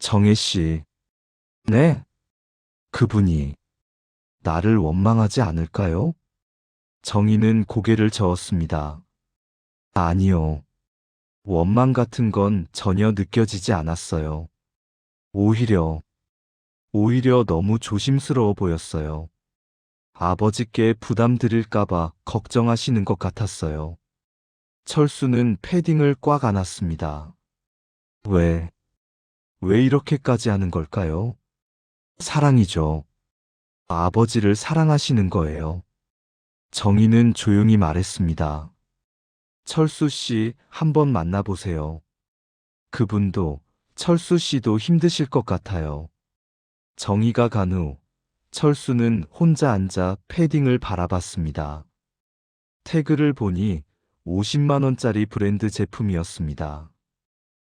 정혜 씨. 네? 그분이 나를 원망하지 않을까요? 정희는 고개를 저었습니다. 아니요. 원망 같은 건 전혀 느껴지지 않았어요. 오히려 너무 조심스러워 보였어요. 아버지께 부담 드릴까봐 걱정하시는 것 같았어요. 철수는 패딩을 꽉 안았습니다. 왜 이렇게까지 하는 걸까요? 사랑이죠. 아버지를 사랑하시는 거예요. 정희는 조용히 말했습니다. 철수 씨, 한번 만나보세요. 그분도, 철수 씨도 힘드실 것 같아요. 정희가 간 후, 철수는 혼자 앉아 패딩을 바라봤습니다. 태그를 보니 50만 원짜리 브랜드 제품이었습니다.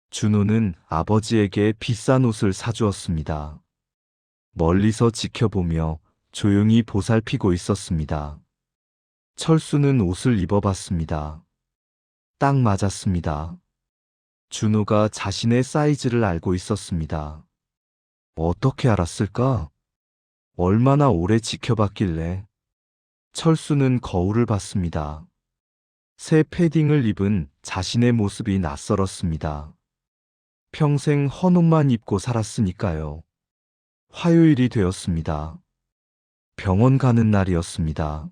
준호는 아버지에게 비싼 옷을 사주었습니다. 멀리서 지켜보며 조용히 보살피고 있었습니다. 철수는 옷을 입어봤습니다. 딱 맞았습니다. 준호가 자신의 사이즈를 알고 있었습니다. 어떻게 알았을까? 얼마나 오래 지켜봤길래? 철수는 거울을 봤습니다. 새 패딩을 입은 자신의 모습이 낯설었습니다. 평생 헌옷만 입고 살았으니까요. 화요일이 되었습니다. 병원 가는 날이었습니다.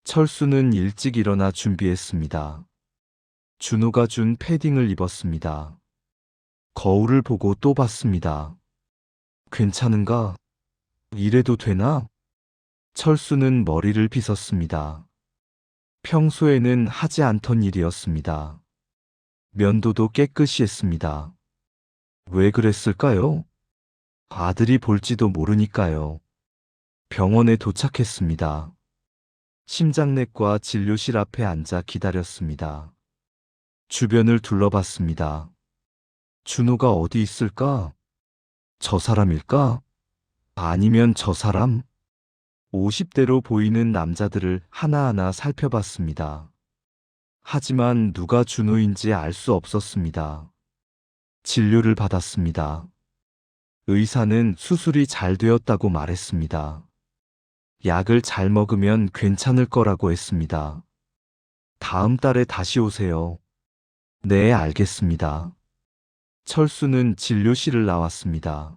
철수는 일찍 일어나 준비했습니다. 준호가 준 패딩을 입었습니다. 거울을 보고 또 봤습니다. 괜찮은가? 이래도 되나? 철수는 머리를 빗었습니다. 평소에는 하지 않던 일이었습니다. 면도도 깨끗이 했습니다. 왜 그랬을까요? 아들이 볼지도 모르니까요. 병원에 도착했습니다. 심장내과 진료실 앞에 앉아 기다렸습니다. 주변을 둘러봤습니다. 준호가 어디 있을까? 저 사람일까? 아니면 저 사람? 50대로 보이는 남자들을 하나하나 살펴봤습니다. 하지만 누가 준호인지 알 수 없었습니다. 진료를 받았습니다. 의사는 수술이 잘 되었다고 말했습니다. 약을 잘 먹으면 괜찮을 거라고 했습니다. 다음 달에 다시 오세요. 네, 알겠습니다. 철수는 진료실을 나왔습니다.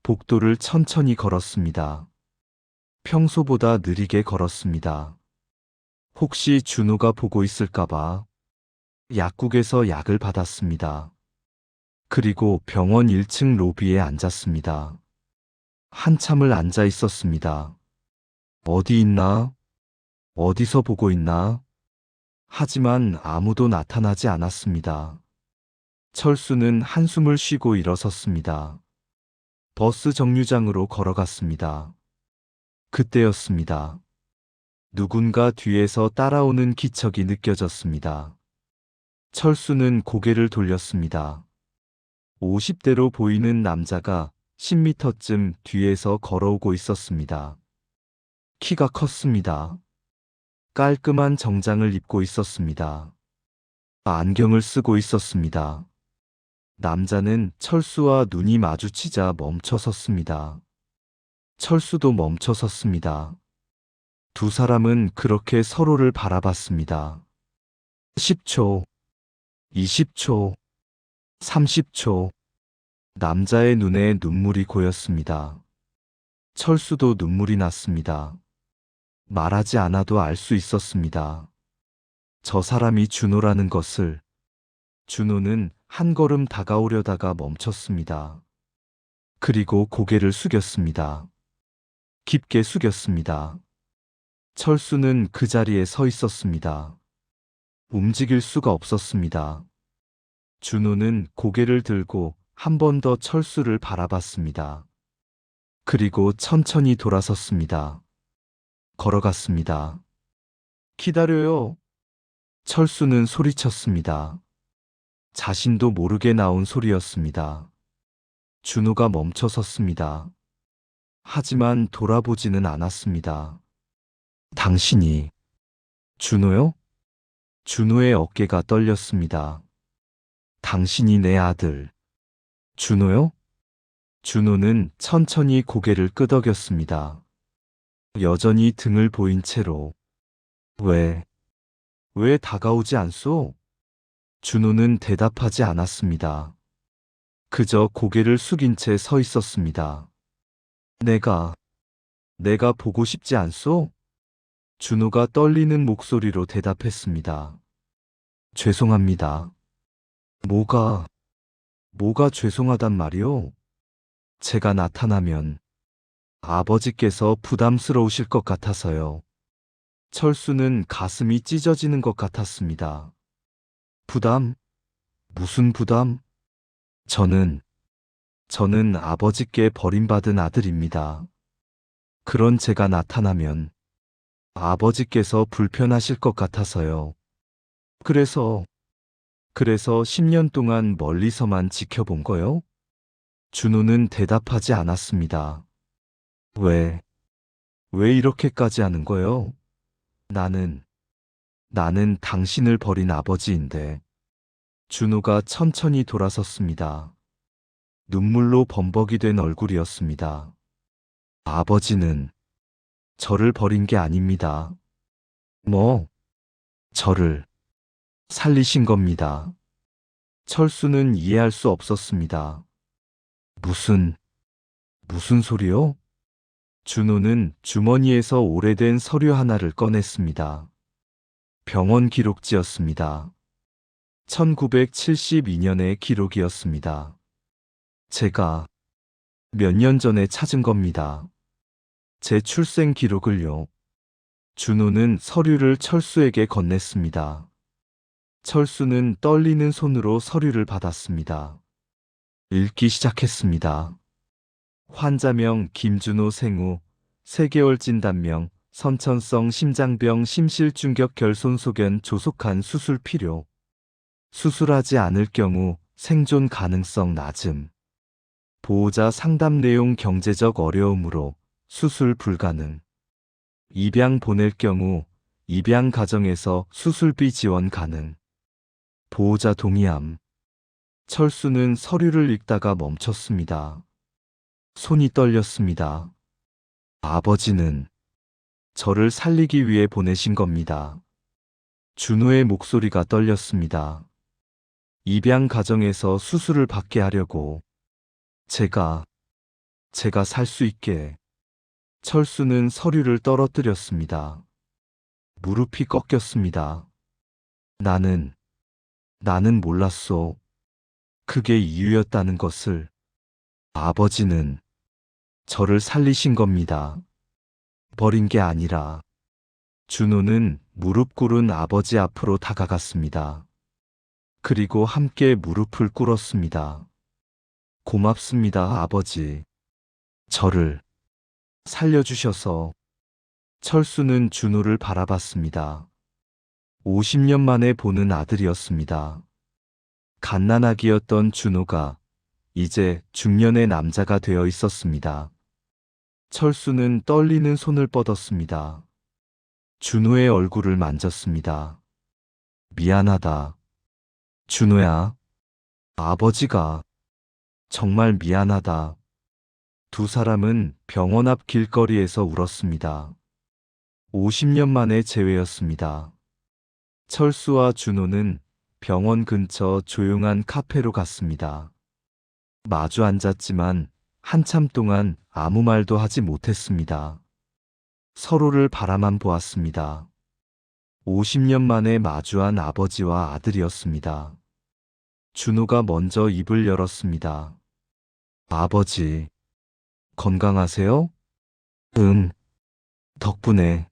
복도를 천천히 걸었습니다. 평소보다 느리게 걸었습니다. 혹시 준호가 보고 있을까봐 약국에서 약을 받았습니다. 그리고 병원 1층 로비에 앉았습니다. 한참을 앉아 있었습니다. 어디 있나? 어디서 보고 있나? 하지만 아무도 나타나지 않았습니다. 철수는 한숨을 쉬고 일어섰습니다. 버스 정류장으로 걸어갔습니다. 그때였습니다. 누군가 뒤에서 따라오는 기척이 느껴졌습니다. 철수는 고개를 돌렸습니다. 50대로 보이는 남자가 10m쯤 뒤에서 걸어오고 있었습니다. 키가 컸습니다. 깔끔한 정장을 입고 있었습니다. 안경을 쓰고 있었습니다. 남자는 철수와 눈이 마주치자 멈춰 섰습니다. 철수도 멈춰 섰습니다. 두 사람은 그렇게 서로를 바라봤습니다. 10초, 20초, 30초. 남자의 눈에 눈물이 고였습니다. 철수도 눈물이 났습니다. 말하지 않아도 알 수 있었습니다. 저 사람이 준호라는 것을. 준호는 한 걸음 다가오려다가 멈췄습니다. 그리고 고개를 숙였습니다. 깊게 숙였습니다. 철수는 그 자리에 서 있었습니다. 움직일 수가 없었습니다. 준호는 고개를 들고 한 번 더 철수를 바라봤습니다. 그리고 천천히 돌아섰습니다. 걸어갔습니다. 기다려요. 철수는 소리쳤습니다. 자신도 모르게 나온 소리였습니다. 준호가 멈춰 섰습니다. 하지만 돌아보지는 않았습니다. 당신이 준호요? 준호의 어깨가 떨렸습니다. 당신이 내 아들. 준호요? 준호는 천천히 고개를 끄덕였습니다. 여전히 등을 보인 채로. 왜 다가오지 않소? 준호는 대답하지 않았습니다. 그저 고개를 숙인 채 서 있었습니다. 내가 보고 싶지 않소? 준호가 떨리는 목소리로 대답했습니다. 죄송합니다. 뭐가 죄송하단 말이오? 제가 나타나면 아버지께서 부담스러우실 것 같아서요. 철수는 가슴이 찢어지는 것 같았습니다. 부담? 무슨 부담? 저는 아버지께 버림받은 아들입니다. 그런 제가 나타나면 아버지께서 불편하실 것 같아서요. 그래서 10년 동안 멀리서만 지켜본 거요? 준호는 대답하지 않았습니다. 왜, 왜 이렇게까지 하는 거요? 나는 당신을 버린 아버지인데. 준호가 천천히 돌아섰습니다. 눈물로 범벅이 된 얼굴이었습니다. 아버지는 저를 버린 게 아닙니다. 뭐, 저를 살리신 겁니다. 철수는 이해할 수 없었습니다. 무슨 소리요? 준호는 주머니에서 오래된 서류 하나를 꺼냈습니다. 병원 기록지였습니다. 1972년의 기록이었습니다. 제가 몇 년 전에 찾은 겁니다. 제 출생 기록을요. 준호는 서류를 철수에게 건넸습니다. 철수는 떨리는 손으로 서류를 받았습니다. 읽기 시작했습니다. 환자명 김준호 생후 3개월 진단명 선천성 심장병 심실중격 결손소견 조속한 수술 필요. 수술하지 않을 경우 생존 가능성 낮음. 보호자 상담 내용 경제적 어려움으로 수술 불가능. 입양 보낼 경우 입양 가정에서 수술비 지원 가능. 보호자 동의함. 철수는 서류를 읽다가 멈췄습니다. 손이 떨렸습니다. 아버지는 저를 살리기 위해 보내신 겁니다. 준호의 목소리가 떨렸습니다. 입양 가정에서 수술을 받게 하려고. 제가 살 수 있게. 철수는 서류를 떨어뜨렸습니다. 무릎이 꺾였습니다. 나는 몰랐소. 그게 이유였다는 것을. 아버지는 저를 살리신 겁니다. 버린 게 아니라. 준호는 무릎 꿇은 아버지 앞으로 다가갔습니다. 그리고 함께 무릎을 꿇었습니다. 고맙습니다, 아버지. 저를 살려주셔서. 철수는 준호를 바라봤습니다. 50년 만에 보는 아들이었습니다. 갓난아기였던 준호가 이제 중년의 남자가 되어 있었습니다. 철수는 떨리는 손을 뻗었습니다. 준호의 얼굴을 만졌습니다. 미안하다. 준호야. 아버지가 정말 미안하다. 두 사람은 병원 앞 길거리에서 울었습니다. 50년 만의 재회였습니다. 철수와 준호는 병원 근처 조용한 카페로 갔습니다. 마주 앉았지만 한참 동안 아무 말도 하지 못했습니다. 서로를 바라만 보았습니다. 50년 만에 마주한 아버지와 아들이었습니다. 준호가 먼저 입을 열었습니다. 아버지, 건강하세요? 응, 덕분에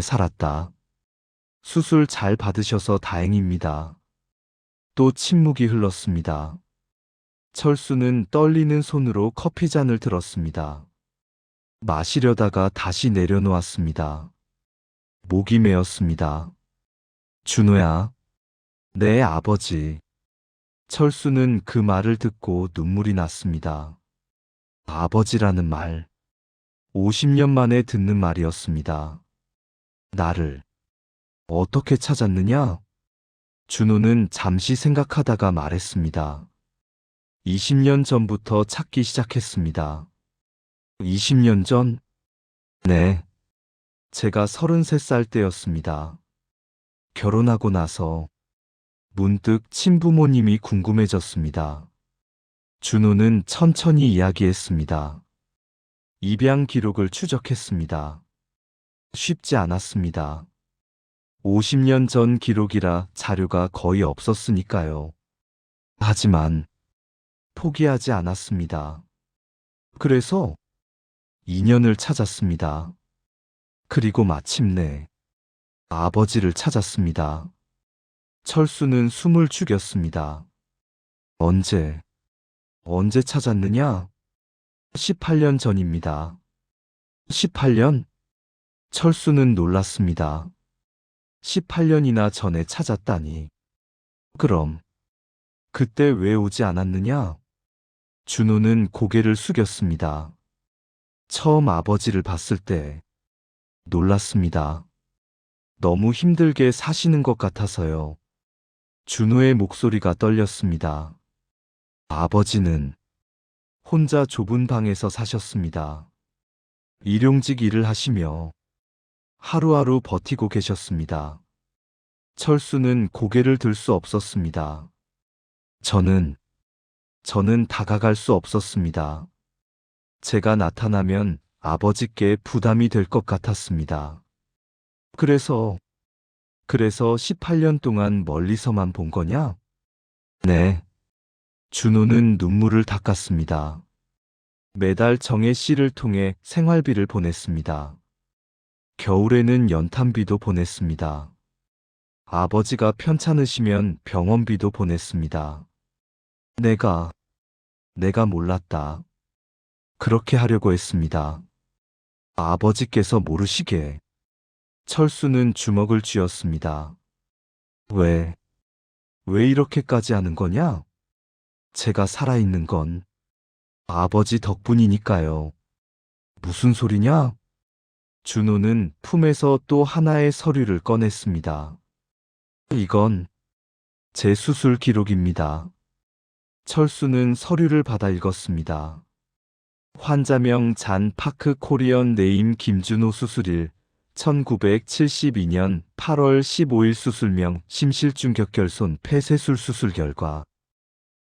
살았다. 수술 잘 받으셔서 다행입니다. 또 침묵이 흘렀습니다. 철수는 떨리는 손으로 커피잔을 들었습니다. 마시려다가 다시 내려놓았습니다. 목이 메었습니다. 준호야, 내 아버지. 철수는 그 말을 듣고 눈물이 났습니다. 아버지라는 말. 50년 만에 듣는 말이었습니다. 나를 어떻게 찾았느냐? 준호는 잠시 생각하다가 말했습니다. 20년 전부터 찾기 시작했습니다. 20년 전? 네. 제가 33살 때였습니다. 결혼하고 나서 문득 친부모님이 궁금해졌습니다. 준호는 천천히 이야기했습니다. 입양 기록을 추적했습니다. 쉽지 않았습니다. 50년 전 기록이라 자료가 거의 없었으니까요. 하지만 포기하지 않았습니다. 그래서 2년을 찾았습니다. 그리고 마침내 아버지를 찾았습니다. 철수는 숨을 죽였습니다. 언제 찾았느냐? 18년 전입니다. 18년? 철수는 놀랐습니다. 18년이나 전에 찾았다니. 그럼, 그때 왜 오지 않았느냐? 준호는 고개를 숙였습니다. 처음 아버지를 봤을 때 놀랐습니다. 너무 힘들게 사시는 것 같아서요. 준호의 목소리가 떨렸습니다. 아버지는 혼자 좁은 방에서 사셨습니다. 일용직 일을 하시며 하루하루 버티고 계셨습니다. 철수는 고개를 들 수 없었습니다. 저는 다가갈 수 없었습니다. 제가 나타나면 아버지께 부담이 될 것 같았습니다. 그래서 18년 동안 멀리서만 본 거냐? 네. 준호는 눈물을 닦았습니다. 매달 정혜 씨를 통해 생활비를 보냈습니다. 겨울에는 연탄비도 보냈습니다. 아버지가 편찮으시면 병원비도 보냈습니다. 내가 몰랐다. 그렇게 하려고 했습니다. 아버지께서 모르시게. 철수는 주먹을 쥐었습니다. 왜 이렇게까지 하는 거냐? 제가 살아있는 건 아버지 덕분이니까요. 무슨 소리냐? 준호는 품에서 또 하나의 서류를 꺼냈습니다. 이건 제 수술 기록입니다. 철수는 서류를 받아 읽었습니다. 환자명 잔 파크 코리언 네임 김준호 수술일 1972년 8월 15일 수술명 심실중격결손 폐쇄술 수술 결과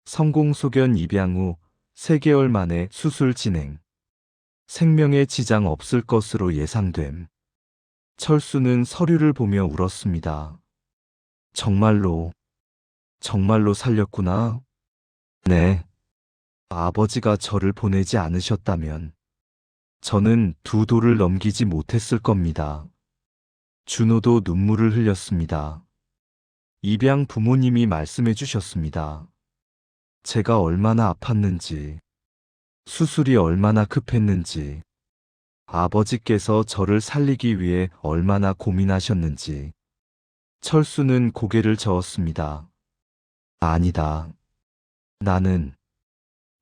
성공소견 입양 후 3개월 만에 수술 진행. 생명에 지장 없을 것으로 예상됨. 철수는 서류를 보며 울었습니다. 정말로 살렸구나. 네. 아버지가 저를 보내지 않으셨다면 저는 2돌을 넘기지 못했을 겁니다. 준호도 눈물을 흘렸습니다. 입양 부모님이 말씀해 주셨습니다. 제가 얼마나 아팠는지, 수술이 얼마나 급했는지, 아버지께서 저를 살리기 위해 얼마나 고민하셨는지. 철수는 고개를 저었습니다. 아니다.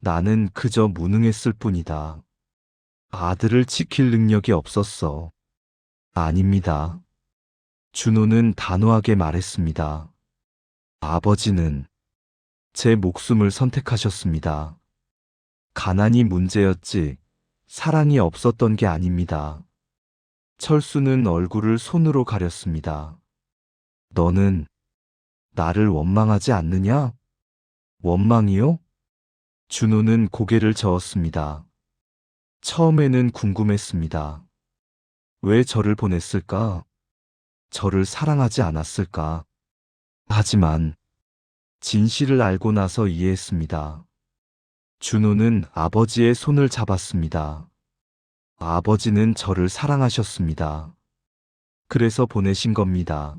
나는 그저 무능했을 뿐이다. 아들을 지킬 능력이 없었어. 아닙니다. 준호는 단호하게 말했습니다. 아버지는 제 목숨을 선택하셨습니다. 가난이 문제였지 사랑이 없었던 게 아닙니다. 철수는 얼굴을 손으로 가렸습니다. 너는 나를 원망하지 않느냐? 원망이요? 준호는 고개를 저었습니다. 처음에는 궁금했습니다. 왜 저를 보냈을까? 저를 사랑하지 않았을까? 하지만 진실을 알고 나서 이해했습니다. 준호는 아버지의 손을 잡았습니다. 아버지는 저를 사랑하셨습니다. 그래서 보내신 겁니다.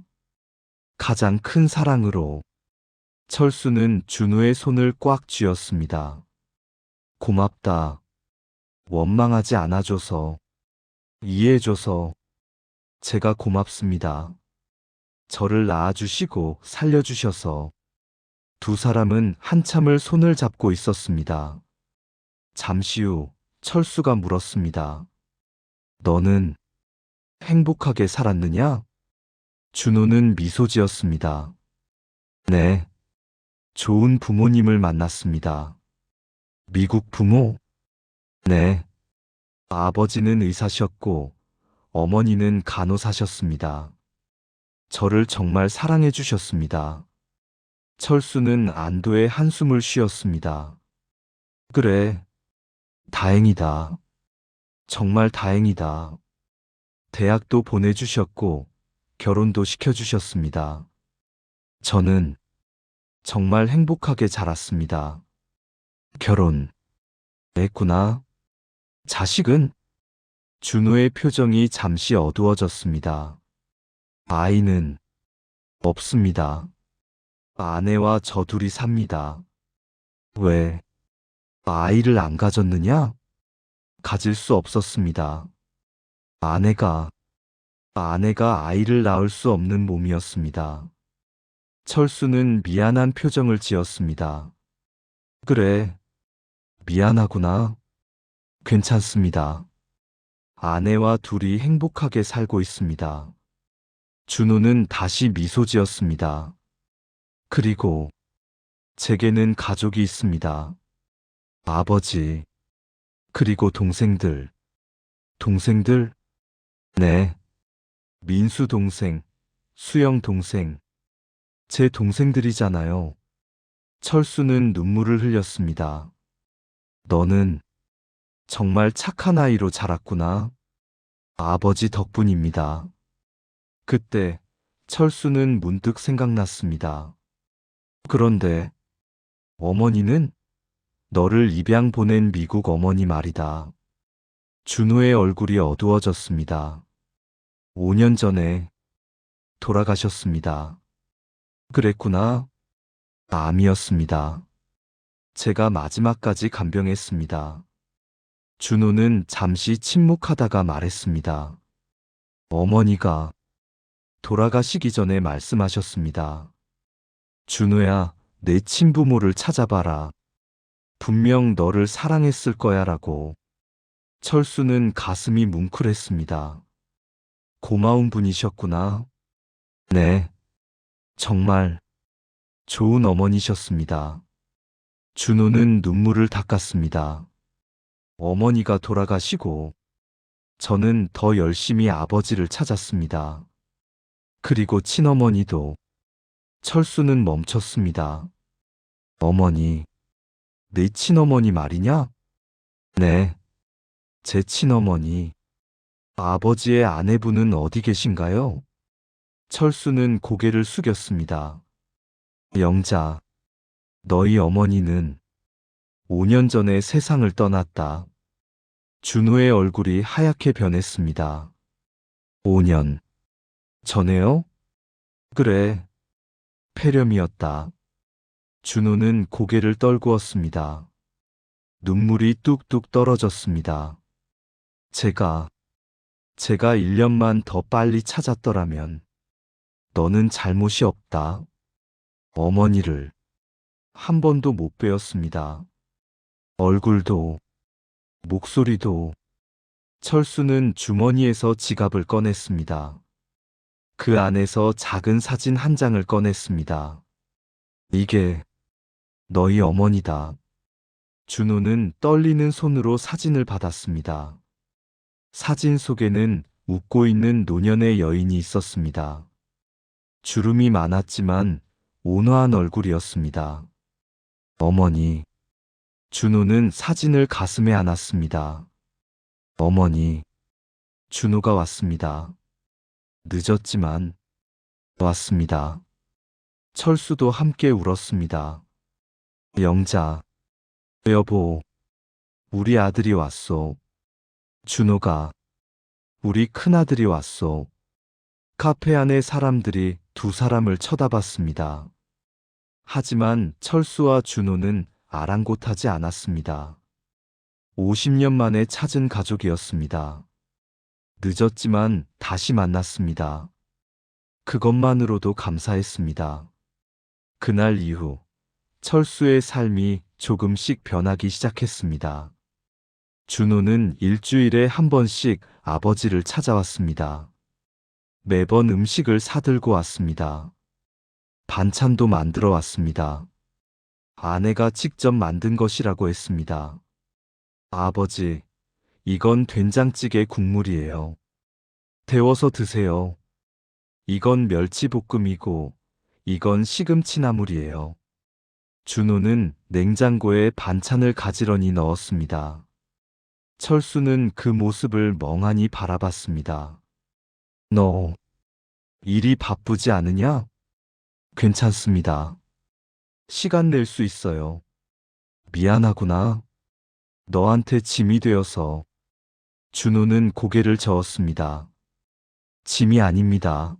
가장 큰 사랑으로. 철수는 준호의 손을 꽉 쥐었습니다. 고맙다. 원망하지 않아줘서, 이해해줘서 제가 고맙습니다. 저를 낳아주시고 살려주셔서. 두 사람은 한참을 손을 잡고 있었습니다. 잠시 후 철수가 물었습니다. 너는 행복하게 살았느냐? 준호는 미소 지었습니다. 네. 좋은 부모님을 만났습니다. 미국 부모? 네. 아버지는 의사셨고 어머니는 간호사셨습니다. 저를 정말 사랑해 주셨습니다. 철수는 안도의 한숨을 쉬었습니다. 그래. 다행이다. 정말 다행이다. 대학도 보내주셨고 결혼도 시켜주셨습니다. 저는 정말 행복하게 자랐습니다. 결혼 했구나. 자식은? 준호의 표정이 잠시 어두워졌습니다. 아이는 없습니다. 아내와 저 둘이 삽니다. 왜? 아이를 안 가졌느냐? 가질 수 없었습니다. 아내가, 아내가 아이를 낳을 수 없는 몸이었습니다. 철수는 미안한 표정을 지었습니다. 그래, 미안하구나. 괜찮습니다. 아내와 둘이 행복하게 살고 있습니다. 준호는 다시 미소 지었습니다. 그리고 제게는 가족이 있습니다. 아버지, 그리고 동생들. 동생들? 네. 민수 동생, 수영 동생. 제 동생들이잖아요. 철수는 눈물을 흘렸습니다. 너는 정말 착한 아이로 자랐구나. 아버지 덕분입니다. 그때 철수는 문득 생각났습니다. 그런데 어머니는 너를 입양 보낸 미국 어머니 말이다. 준호의 얼굴이 어두워졌습니다. 5년 전에 돌아가셨습니다. 그랬구나. 암이었습니다. 제가 마지막까지 간병했습니다. 준호는 잠시 침묵하다가 말했습니다. 어머니가 돌아가시기 전에 말씀하셨습니다. 준호야, 내 친부모를 찾아봐라. 분명 너를 사랑했을 거야 라고. 철수는 가슴이 뭉클했습니다. 고마운 분이셨구나. 네, 정말 좋은 어머니셨습니다. 준호는 눈물을 닦았습니다. 어머니가 돌아가시고 저는 더 열심히 아버지를 찾았습니다. 그리고 친어머니도. 철수는 멈췄습니다. 어머니, 내 친어머니 말이냐? 네, 제 친어머니. 아버지의 아내분은 어디 계신가요? 철수는 고개를 숙였습니다. 영자, 너희 어머니는 5년 전에 세상을 떠났다. 준호의 얼굴이 하얗게 변했습니다. 5년 전에요? 그래, 폐렴이었다. 준호는 고개를 떨구었습니다. 눈물이 뚝뚝 떨어졌습니다. 제가 1년만 더 빨리 찾았더라면 너는 잘못이 없다. 어머니를 한 번도 못 뵈었습니다. 얼굴도, 목소리도. 철수는 주머니에서 지갑을 꺼냈습니다. 그 안에서 작은 사진 한 장을 꺼냈습니다. 이게 너희 어머니다. 준호는 떨리는 손으로 사진을 받았습니다. 사진 속에는 웃고 있는 노년의 여인이 있었습니다. 주름이 많았지만 온화한 얼굴이었습니다. 어머니. 준호는 사진을 가슴에 안았습니다. 어머니. 준호가 왔습니다. 늦었지만 왔습니다. 철수도 함께 울었습니다. 영자. 여보. 우리 아들이 왔소. 준호가. 우리 큰아들이 왔소. 카페 안의 사람들이 두 사람을 쳐다봤습니다. 하지만 철수와 준호는 아랑곳하지 않았습니다. 50년 만에 찾은 가족이었습니다. 늦었지만 다시 만났습니다. 그것만으로도 감사했습니다. 그날 이후 철수의 삶이 조금씩 변하기 시작했습니다. 준호는 일주일에 한 번씩 아버지를 찾아왔습니다. 매번 음식을 사들고 왔습니다. 반찬도 만들어 왔습니다. 아내가 직접 만든 것이라고 했습니다. 아버지, 이건 된장찌개 국물이에요. 데워서 드세요. 이건 멸치볶음이고, 이건 시금치나물이에요. 준호는 냉장고에 반찬을 가지런히 넣었습니다. 철수는 그 모습을 멍하니 바라봤습니다. 너, 일이 바쁘지 않으냐? 괜찮습니다. 시간 낼 수 있어요. 미안하구나. 너한테 짐이 되어서. 준호는 고개를 저었습니다. 짐이 아닙니다.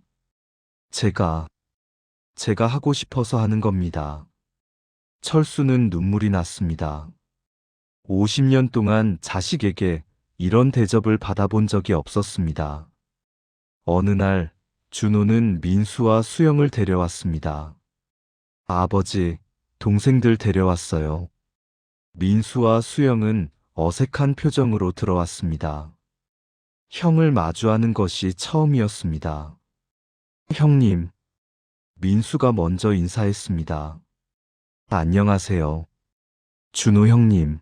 제가 하고 싶어서 하는 겁니다. 철수는 눈물이 났습니다. 50년 동안 자식에게 이런 대접을 받아본 적이 없었습니다. 어느 날 준호는 민수와 수영을 데려왔습니다. 아버지, 동생들 데려왔어요. 민수와 수영은 어색한 표정으로 들어왔습니다. 형을 마주하는 것이 처음이었습니다. 형님, 민수가 먼저 인사했습니다. 안녕하세요. 준호 형님.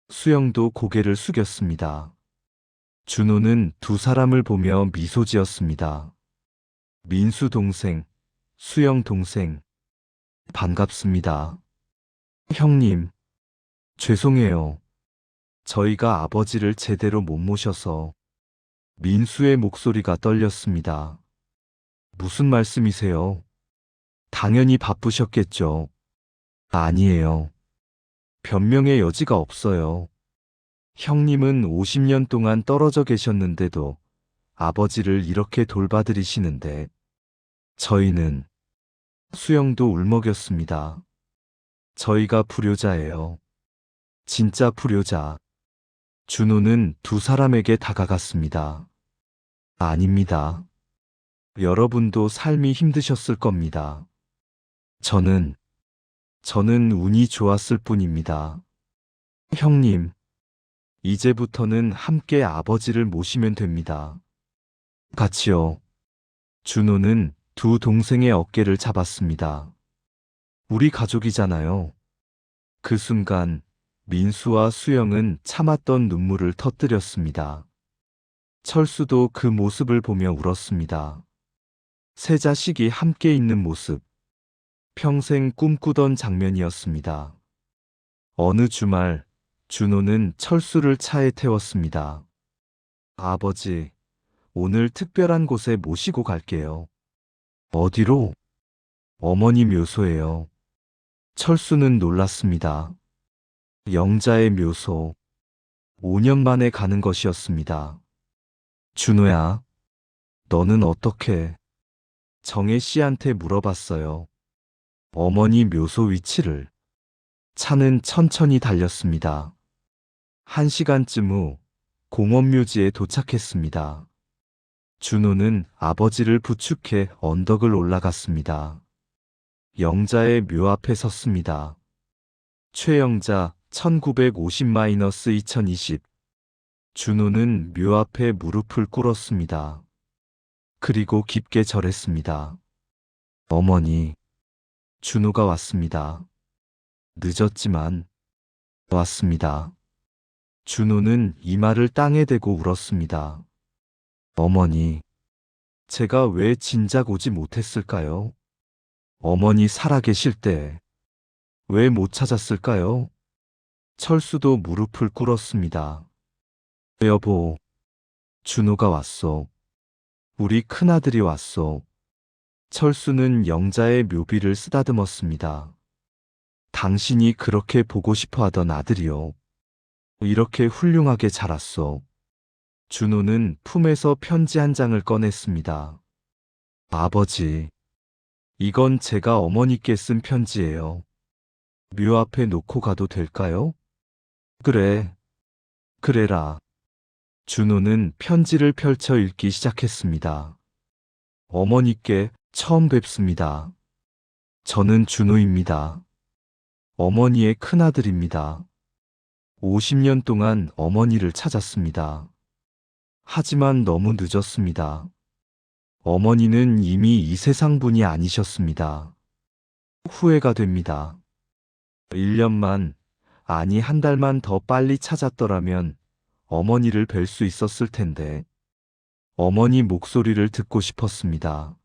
수영도 고개를 숙였습니다. 준호는 두 사람을 보며 미소 지었습니다. 민수 동생, 수영 동생. 반갑습니다. 형님, 죄송해요. 저희가 아버지를 제대로 못 모셔서. 민수의 목소리가 떨렸습니다. 무슨 말씀이세요? 당연히 바쁘셨겠죠. 아니에요. 변명의 여지가 없어요. 형님은 50년 동안 떨어져 계셨는데도 아버지를 이렇게 돌봐드리시는데 저희는. 수영도 울먹였습니다. 저희가 불효자예요. 진짜 불효자. 준호는 두 사람에게 다가갔습니다. 아닙니다. 여러분도 삶이 힘드셨을 겁니다. 저는 운이 좋았을 뿐입니다. 형님, 이제부터는 함께 아버지를 모시면 됩니다. 같이요. 준호는 두 동생의 어깨를 잡았습니다. 우리 가족이잖아요. 그 순간 민수와 수영은 참았던 눈물을 터뜨렸습니다. 철수도 그 모습을 보며 울었습니다. 세 자식이 함께 있는 모습. 평생 꿈꾸던 장면이었습니다. 어느 주말, 준호는 철수를 차에 태웠습니다. 아버지, 오늘 특별한 곳에 모시고 갈게요. 어디로? 어머니 묘소예요. 철수는 놀랐습니다. 영자의 묘소. 5년 만에 가는 것이었습니다. 준호야, 너는 어떻게? 정혜 씨한테 물어봤어요. 어머니 묘소 위치를. 차는 천천히 달렸습니다. 1시간쯤 후 공원묘지에 도착했습니다. 준호는 아버지를 부축해 언덕을 올라갔습니다. 영자의 묘 앞에 섰습니다. 최영자 1950-2020. 준호는 묘 앞에 무릎을 꿇었습니다. 그리고 깊게 절했습니다. 어머니. 준호가 왔습니다. 늦었지만 왔습니다. 준호는 이마를 땅에 대고 울었습니다. 어머니, 제가 왜 진작 오지 못했을까요? 어머니 살아계실 때 왜 못 찾았을까요? 철수도 무릎을 꿇었습니다. 여보, 준호가 왔소. 우리 큰아들이 왔소. 철수는 영자의 묘비를 쓰다듬었습니다. 당신이 그렇게 보고 싶어 하던 아들이요. 이렇게 훌륭하게 자랐소. 준호는 품에서 편지 한 장을 꺼냈습니다. 아버지, 이건 제가 어머니께 쓴 편지예요. 묘 앞에 놓고 가도 될까요? 그래, 그래라. 준호는 편지를 펼쳐 읽기 시작했습니다. 어머니께 처음 뵙습니다. 저는 준호입니다. 어머니의 큰아들입니다. 50년 동안 어머니를 찾았습니다. 하지만 너무 늦었습니다. 어머니는 이미 이 세상 분이 아니셨습니다. 후회가 됩니다. 1년만, 아니 한 달만 더 빨리 찾았더라면 어머니를 뵐 수 있었을 텐데. 어머니 목소리를 듣고 싶었습니다.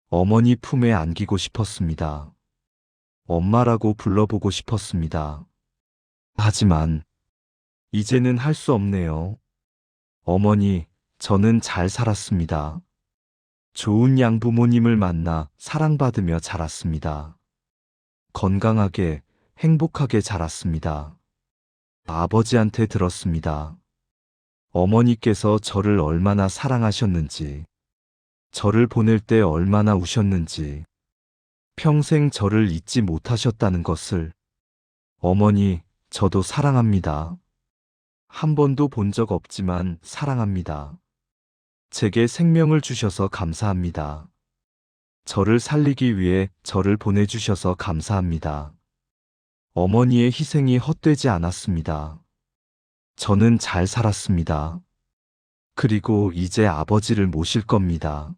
어머니 품에 안기고 싶었습니다. 엄마라고 불러보고 싶었습니다. 하지만 이제는 할 수 없네요. 어머니, 저는 잘 살았습니다. 좋은 양부모님을 만나 사랑받으며 자랐습니다. 건강하게, 행복하게 자랐습니다. 아버지한테 들었습니다. 어머니께서 저를 얼마나 사랑하셨는지, 저를 보낼 때 얼마나 우셨는지, 평생 저를 잊지 못하셨다는 것을. 어머니, 저도 사랑합니다. 한 번도 본 적 없지만 사랑합니다. 제게 생명을 주셔서 감사합니다. 저를 살리기 위해 저를 보내주셔서 감사합니다. 어머니의 희생이 헛되지 않았습니다. 저는 잘 살았습니다. 그리고 이제 아버지를 모실 겁니다.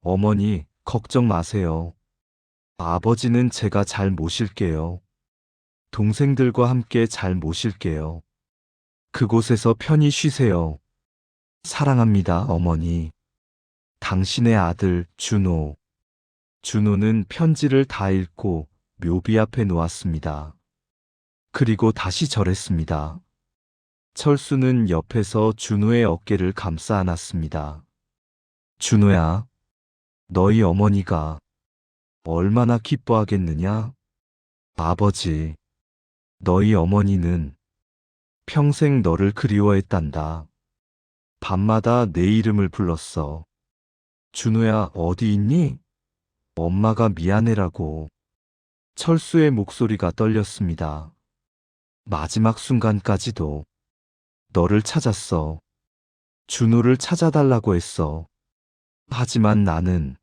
어머니, 걱정 마세요. 아버지는 제가 잘 모실게요. 동생들과 함께 잘 모실게요. 그곳에서 편히 쉬세요. 사랑합니다, 어머니. 당신의 아들, 준호. 준호는 편지를 다 읽고 묘비 앞에 놓았습니다. 그리고 다시 절했습니다. 철수는 옆에서 준호의 어깨를 감싸 안았습니다. 준호야, 너희 어머니가 얼마나 기뻐하겠느냐? 아버지, 너희 어머니는 평생 너를 그리워했단다. 밤마다 내 이름을 불렀어. 준호야, 어디 있니? 엄마가 미안해라고. 철수의 목소리가 떨렸습니다. 마지막 순간까지도 너를 찾았어. 준호를 찾아달라고 했어. 하지만 나는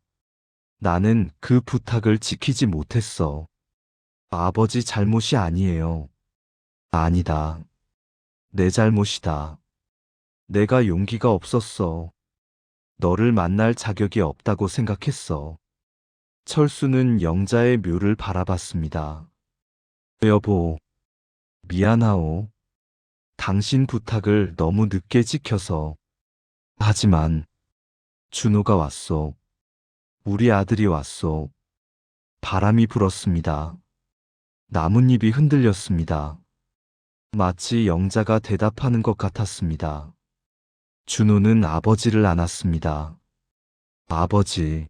그 부탁을 지키지 못했어. 아버지 잘못이 아니에요. 아니다. 내 잘못이다. 내가 용기가 없었어. 너를 만날 자격이 없다고 생각했어. 철수는 영자의 묘를 바라봤습니다. 여보, 미안하오. 당신 부탁을 너무 늦게 지켜서. 하지만 준호가 왔소. 우리 아들이 왔소. 바람이 불었습니다. 나뭇잎이 흔들렸습니다. 마치 영자가 대답하는 것 같았습니다. 준호는 아버지를 안았습니다. 아버지,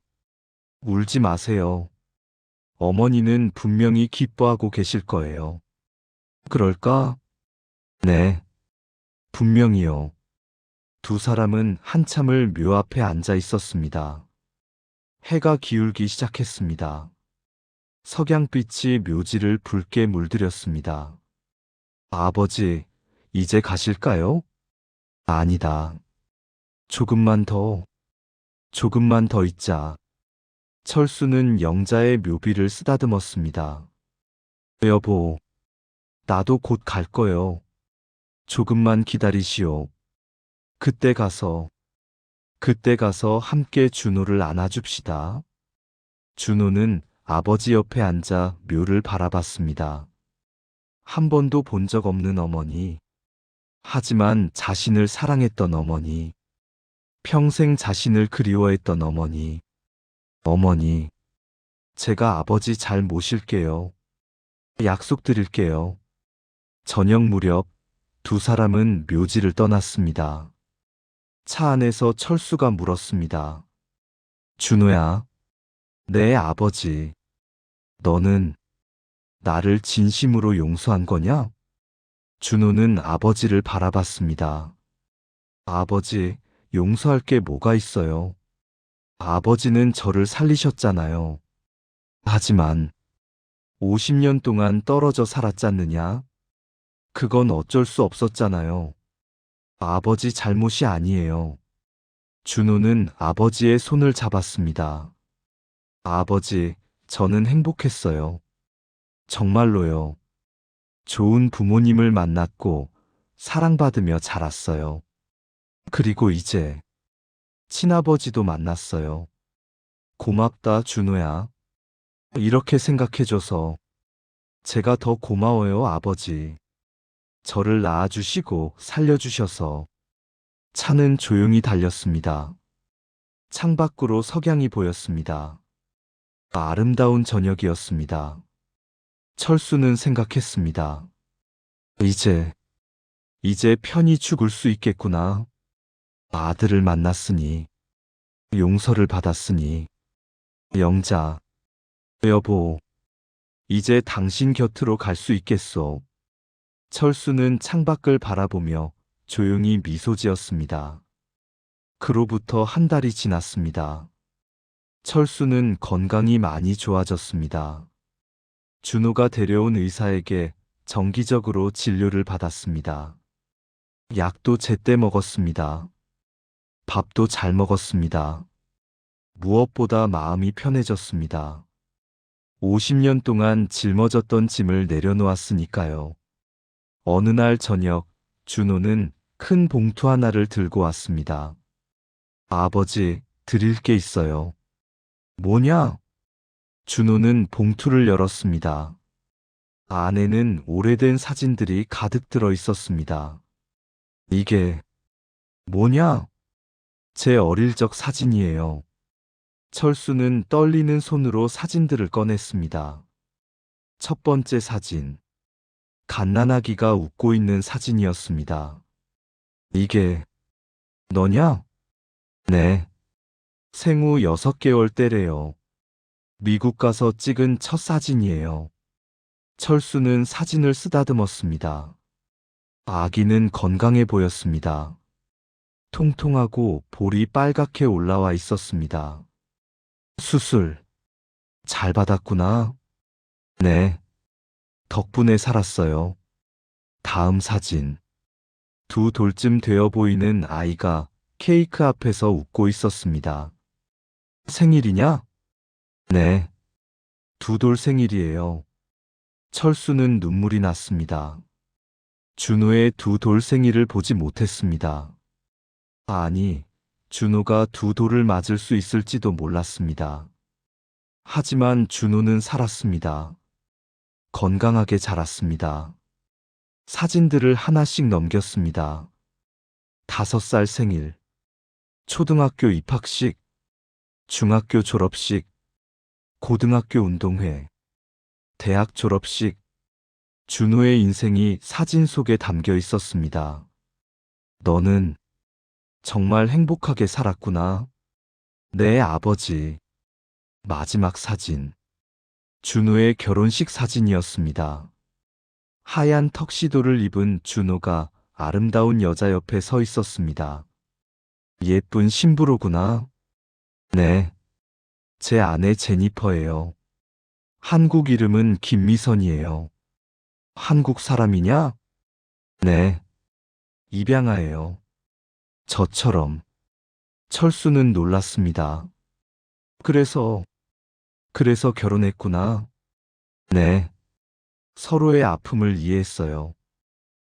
울지 마세요. 어머니는 분명히 기뻐하고 계실 거예요. 그럴까? 네, 분명히요. 두 사람은 한참을 묘 앞에 앉아 있었습니다. 해가 기울기 시작했습니다. 석양빛이 묘지를 붉게 물들였습니다. 아버지, 이제 가실까요? 아니다. 조금만 더 있자. 철수는 영자의 묘비를 쓰다듬었습니다. 여보, 나도 곧 갈 거요. 조금만 기다리시오. 그때 가서 함께 준호를 안아줍시다. 준호는 아버지 옆에 앉아 묘를 바라봤습니다. 한 번도 본 적 없는 어머니. 하지만 자신을 사랑했던 어머니. 평생 자신을 그리워했던 어머니. 어머니, 제가 아버지 잘 모실게요. 약속드릴게요. 저녁 무렵 두 사람은 묘지를 떠났습니다. 차 안에서 철수가 물었습니다. 준호야, 내 아버지, 너는 나를 진심으로 용서한 거냐? 준호는 아버지를 바라봤습니다. 아버지, 용서할 게 뭐가 있어요? 아버지는 저를 살리셨잖아요. 하지만 50년 동안 떨어져 살았잖느냐? 그건 어쩔 수 없었잖아요. 아버지 잘못이 아니에요. 준호는 아버지의 손을 잡았습니다. 아버지, 저는 행복했어요. 정말로요. 좋은 부모님을 만났고 사랑받으며 자랐어요. 그리고 이제 친아버지도 만났어요. 고맙다, 준호야. 이렇게 생각해줘서 제가 더 고마워요, 아버지. 저를 낳아주시고 살려주셔서. 차는 조용히 달렸습니다. 창밖으로 석양이 보였습니다. 아름다운 저녁이었습니다. 철수는 생각했습니다. 이제 편히 죽을 수 있겠구나. 아들을 만났으니, 용서를 받았으니. 영자, 여보, 이제 당신 곁으로 갈 수 있겠소. 철수는 창밖을 바라보며 조용히 미소 지었습니다. 그로부터 한 달이 지났습니다. 철수는 건강이 많이 좋아졌습니다. 준호가 데려온 의사에게 정기적으로 진료를 받았습니다. 약도 제때 먹었습니다. 밥도 잘 먹었습니다. 무엇보다 마음이 편해졌습니다. 50년 동안 짊어졌던 짐을 내려놓았으니까요. 어느 날 저녁, 준호는 큰 봉투 하나를 들고 왔습니다. 아버지, 드릴 게 있어요. 뭐냐? 준호는 봉투를 열었습니다. 안에는 오래된 사진들이 가득 들어 있었습니다. 이게 뭐냐? 제 어릴 적 사진이에요. 철수는 떨리는 손으로 사진들을 꺼냈습니다. 첫 번째 사진. 갓난아기가 웃고 있는 사진이었습니다. 이게 너냐? 네. 생후 6개월 때래요. 미국 가서 찍은 첫 사진이에요. 철수는 사진을 쓰다듬었습니다. 아기는 건강해 보였습니다. 통통하고 볼이 빨갛게 올라와 있었습니다. 수술 잘 받았구나. 네. 덕분에 살았어요. 다음 사진. 2돌쯤 되어 보이는 아이가 케이크 앞에서 웃고 있었습니다. 생일이냐? 네. 2돌 생일이에요. 철수는 눈물이 났습니다. 준호의 2돌 생일을 보지 못했습니다. 아니, 준호가 2돌을 맞을 수 있을지도 몰랐습니다. 하지만 준호는 살았습니다. 건강하게 자랐습니다. 사진들을 하나씩 넘겼습니다. 5살 생일, 초등학교 입학식, 중학교 졸업식, 고등학교 운동회, 대학 졸업식. 준호의 인생이 사진 속에 담겨 있었습니다. 너는 정말 행복하게 살았구나. 내 아버지. 마지막 사진. 준호의 결혼식 사진이었습니다. 하얀 턱시도를 입은 준호가 아름다운 여자 옆에 서 있었습니다. 예쁜 신부로구나. 네. 제 아내 제니퍼예요. 한국 이름은 김미선이에요. 한국 사람이냐? 네. 입양아예요. 저처럼. 철수는 놀랐습니다. 그래서 결혼했구나. 네. 서로의 아픔을 이해했어요.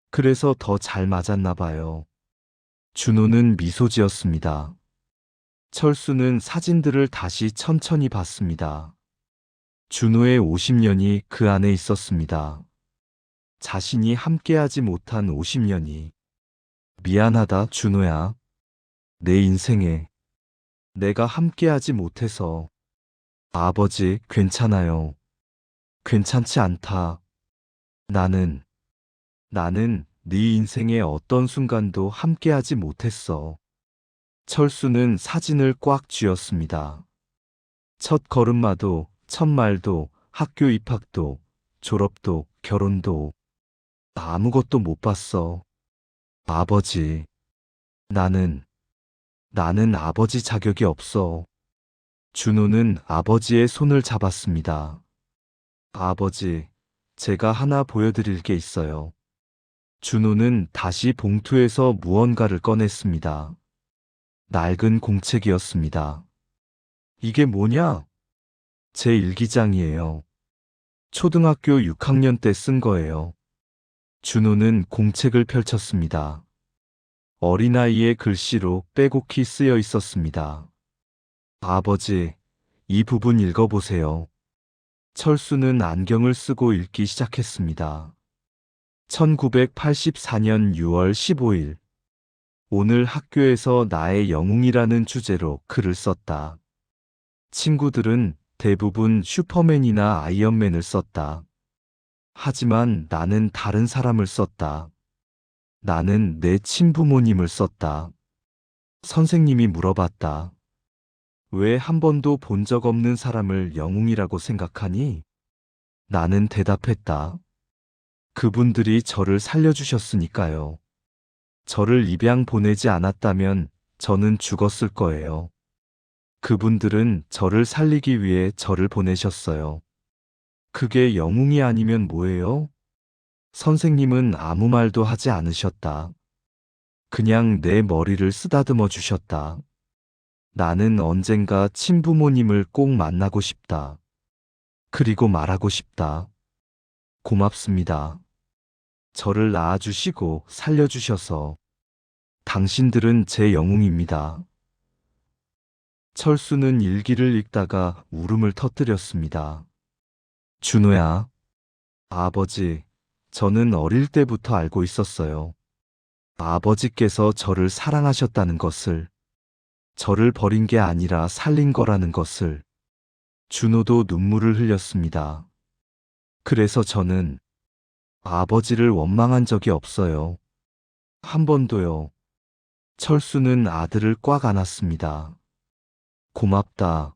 그래서 더 잘 맞았나 봐요. 준호는 미소 지었습니다. 철수는 사진들을 다시 천천히 봤습니다. 준호의 50년이 그 안에 있었습니다. 자신이 함께하지 못한 50년이. 미안하다, 준호야. 내 인생에 내가 함께하지 못해서. 아버지, 괜찮아요. 괜찮지 않다. 나는 네 인생의 어떤 순간도 함께하지 못했어. 철수는 사진을 꽉 쥐었습니다. 첫 걸음마도, 첫 말도, 학교 입학도, 졸업도, 결혼도 아무것도 못 봤어. 아버지, 나는 아버지 자격이 없어. 준호는 아버지의 손을 잡았습니다. 아버지, 제가 하나 보여드릴 게 있어요. 준호는 다시 봉투에서 무언가를 꺼냈습니다. 낡은 공책이었습니다. 이게 뭐냐? 제 일기장이에요. 초등학교 6학년 때 쓴 거예요. 준호는 공책을 펼쳤습니다. 어린아이의 글씨로 빼곡히 쓰여 있었습니다. 아버지, 이 부분 읽어보세요. 철수는 안경을 쓰고 읽기 시작했습니다. 1984년 6월 15일. 오늘 학교에서 나의 영웅이라는 주제로 글을 썼다. 친구들은 대부분 슈퍼맨이나 아이언맨을 썼다. 하지만 나는 다른 사람을 썼다. 나는 내 친부모님을 썼다. 선생님이 물어봤다. 왜 한 번도 본 적 없는 사람을 영웅이라고 생각하니? 나는 대답했다. 그분들이 저를 살려주셨으니까요. 저를 입양 보내지 않았다면 저는 죽었을 거예요. 그분들은 저를 살리기 위해 저를 보내셨어요. 그게 영웅이 아니면 뭐예요? 선생님은 아무 말도 하지 않으셨다. 그냥 내 머리를 쓰다듬어 주셨다. 나는 언젠가 친부모님을 꼭 만나고 싶다. 그리고 말하고 싶다. 고맙습니다. 저를 낳아주시고 살려주셔서 당신들은 제 영웅입니다. 철수는 일기를 읽다가 울음을 터뜨렸습니다. 준호야, 아버지, 저는 어릴 때부터 알고 있었어요. 아버지께서 저를 사랑하셨다는 것을, 저를 버린 게 아니라 살린 거라는 것을. 준호도 눈물을 흘렸습니다. 그래서 저는 아버지를 원망한 적이 없어요. 한 번도요. 철수는 아들을 꽉 안았습니다. 고맙다.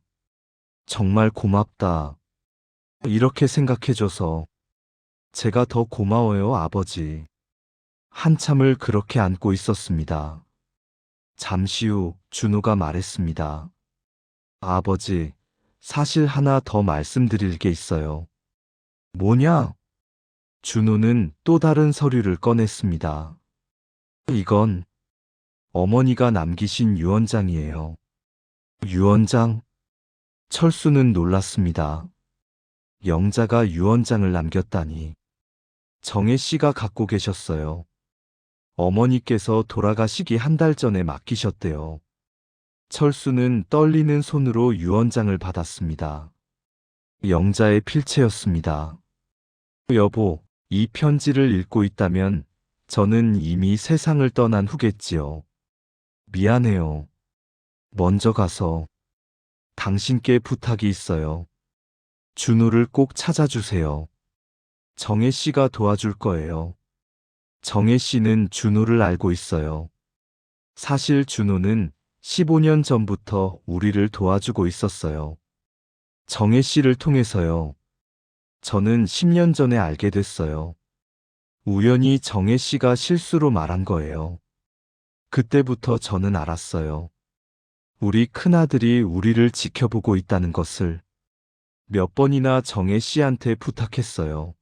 정말 고맙다. 이렇게 생각해줘서 제가 더 고마워요, 아버지. 한참을 그렇게 안고 있었습니다. 잠시 후 준호가 말했습니다. 아버지, 사실 하나 더 말씀드릴 게 있어요. 뭐냐? 준호는 또 다른 서류를 꺼냈습니다. 이건 어머니가 남기신 유언장이에요. 유언장? 철수는 놀랐습니다. 영자가 유언장을 남겼다니. 정혜 씨가 갖고 계셨어요. 어머니께서 돌아가시기 한 달 전에 맡기셨대요. 철수는 떨리는 손으로 유언장을 받았습니다. 영자의 필체였습니다. 여보, 이 편지를 읽고 있다면 저는 이미 세상을 떠난 후겠지요. 미안해요. 먼저 가서 당신께 부탁이 있어요. 준호를 꼭 찾아주세요. 정혜 씨가 도와줄 거예요. 정혜 씨는 준호를 알고 있어요. 사실 준호는 15년 전부터 우리를 도와주고 있었어요. 정혜 씨를 통해서요. 저는 10년 전에 알게 됐어요. 우연히 정혜 씨가 실수로 말한 거예요. 그때부터 저는 알았어요. 우리 큰아들이 우리를 지켜보고 있다는 것을. 몇 번이나 정혜 씨한테 부탁했어요.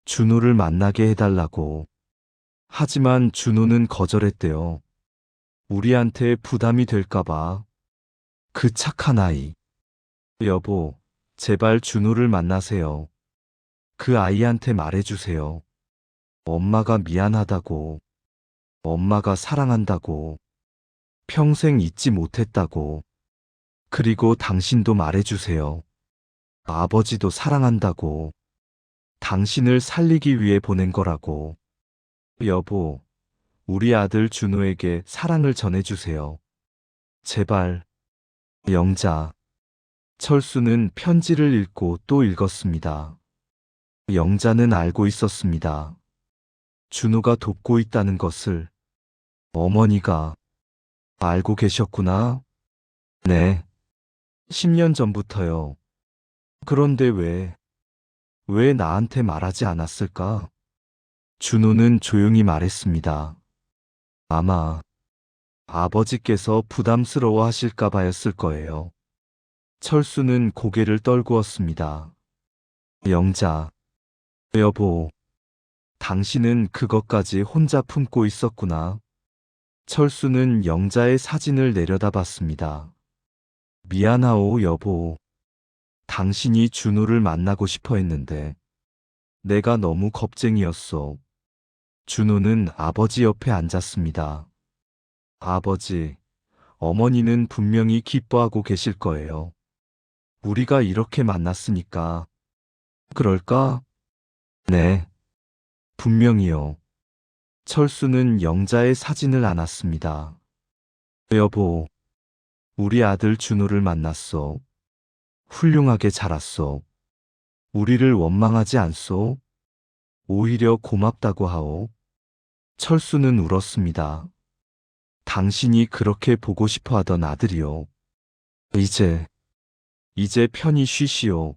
준호를 만나게 해달라고. 하지만 준호는 거절했대요. 우리한테 부담이 될까봐. 그 착한 아이. 여보, 제발 준호를 만나세요. 그 아이한테 말해주세요. 엄마가 미안하다고. 엄마가 사랑한다고. 평생 잊지 못했다고. 그리고 당신도 말해주세요. 아버지도 사랑한다고. 당신을 살리기 위해 보낸 거라고. 여보, 우리 아들 준호에게 사랑을 전해주세요. 제발. 영자. 철수는 편지를 읽고 또 읽었습니다. 영자는 알고 있었습니다. 준호가 돕고 있다는 것을. 어머니가 알고 계셨구나. 네. 10년 전부터요. 그런데 왜 나한테 말하지 않았을까? 준호는 조용히 말했습니다. 아마 아버지께서 부담스러워 하실까 봐였을 거예요. 철수는 고개를 떨구었습니다. 영자, 여보, 당신은 그것까지 혼자 품고 있었구나. 철수는 영자의 사진을 내려다봤습니다. 미안하오, 여보. 당신이 준호를 만나고 싶어 했는데 내가 너무 겁쟁이였어. 준호는 아버지 옆에 앉았습니다. 아버지, 어머니는 분명히 기뻐하고 계실 거예요. 우리가 이렇게 만났으니까. 그럴까? 네. 분명히요. 철수는 영자의 사진을 안았습니다. 여보, 우리 아들 준호를 만났소. 훌륭하게 자랐소. 우리를 원망하지 않소. 오히려 고맙다고 하오. 철수는 울었습니다. 당신이 그렇게 보고 싶어 하던 아들이요. 이제 편히 쉬시오.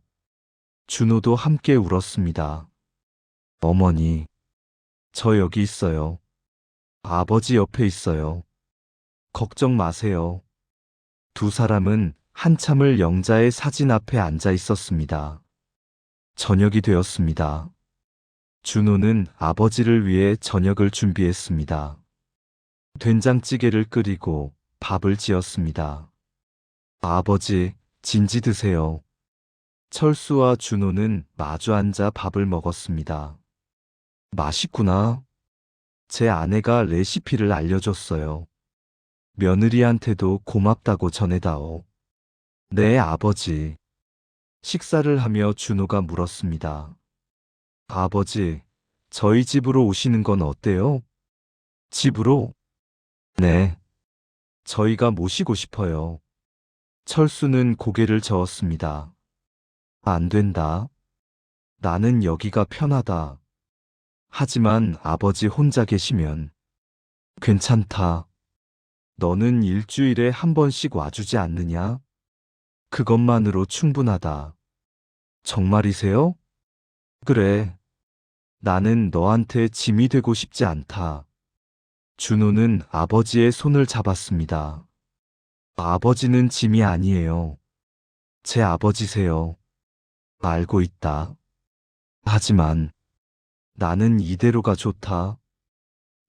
준호도 함께 울었습니다. 어머니, 저 여기 있어요. 아버지 옆에 있어요. 걱정 마세요. 두 사람은 한참을 영자의 사진 앞에 앉아 있었습니다. 저녁이 되었습니다. 준호는 아버지를 위해 저녁을 준비했습니다. 된장찌개를 끓이고 밥을 지었습니다. 아버지, 진지 드세요. 철수와 준호는 마주 앉아 밥을 먹었습니다. 맛있구나. 제 아내가 레시피를 알려줬어요. 며느리한테도 고맙다고 전해다오. 네, 아버지. 식사를 하며 준호가 물었습니다. 아버지, 저희 집으로 오시는 건 어때요? 집으로? 네. 저희가 모시고 싶어요. 철수는 고개를 저었습니다. 안 된다. 나는 여기가 편하다. 하지만 아버지 혼자 계시면 괜찮다. 너는 일주일에 한 번씩 와주지 않느냐? 그것만으로 충분하다. 정말이세요? 그래. 나는 너한테 짐이 되고 싶지 않다. 준호는 아버지의 손을 잡았습니다. 아버지는 짐이 아니에요. 제 아버지세요. 알고 있다. 하지만 나는 이대로가 좋다.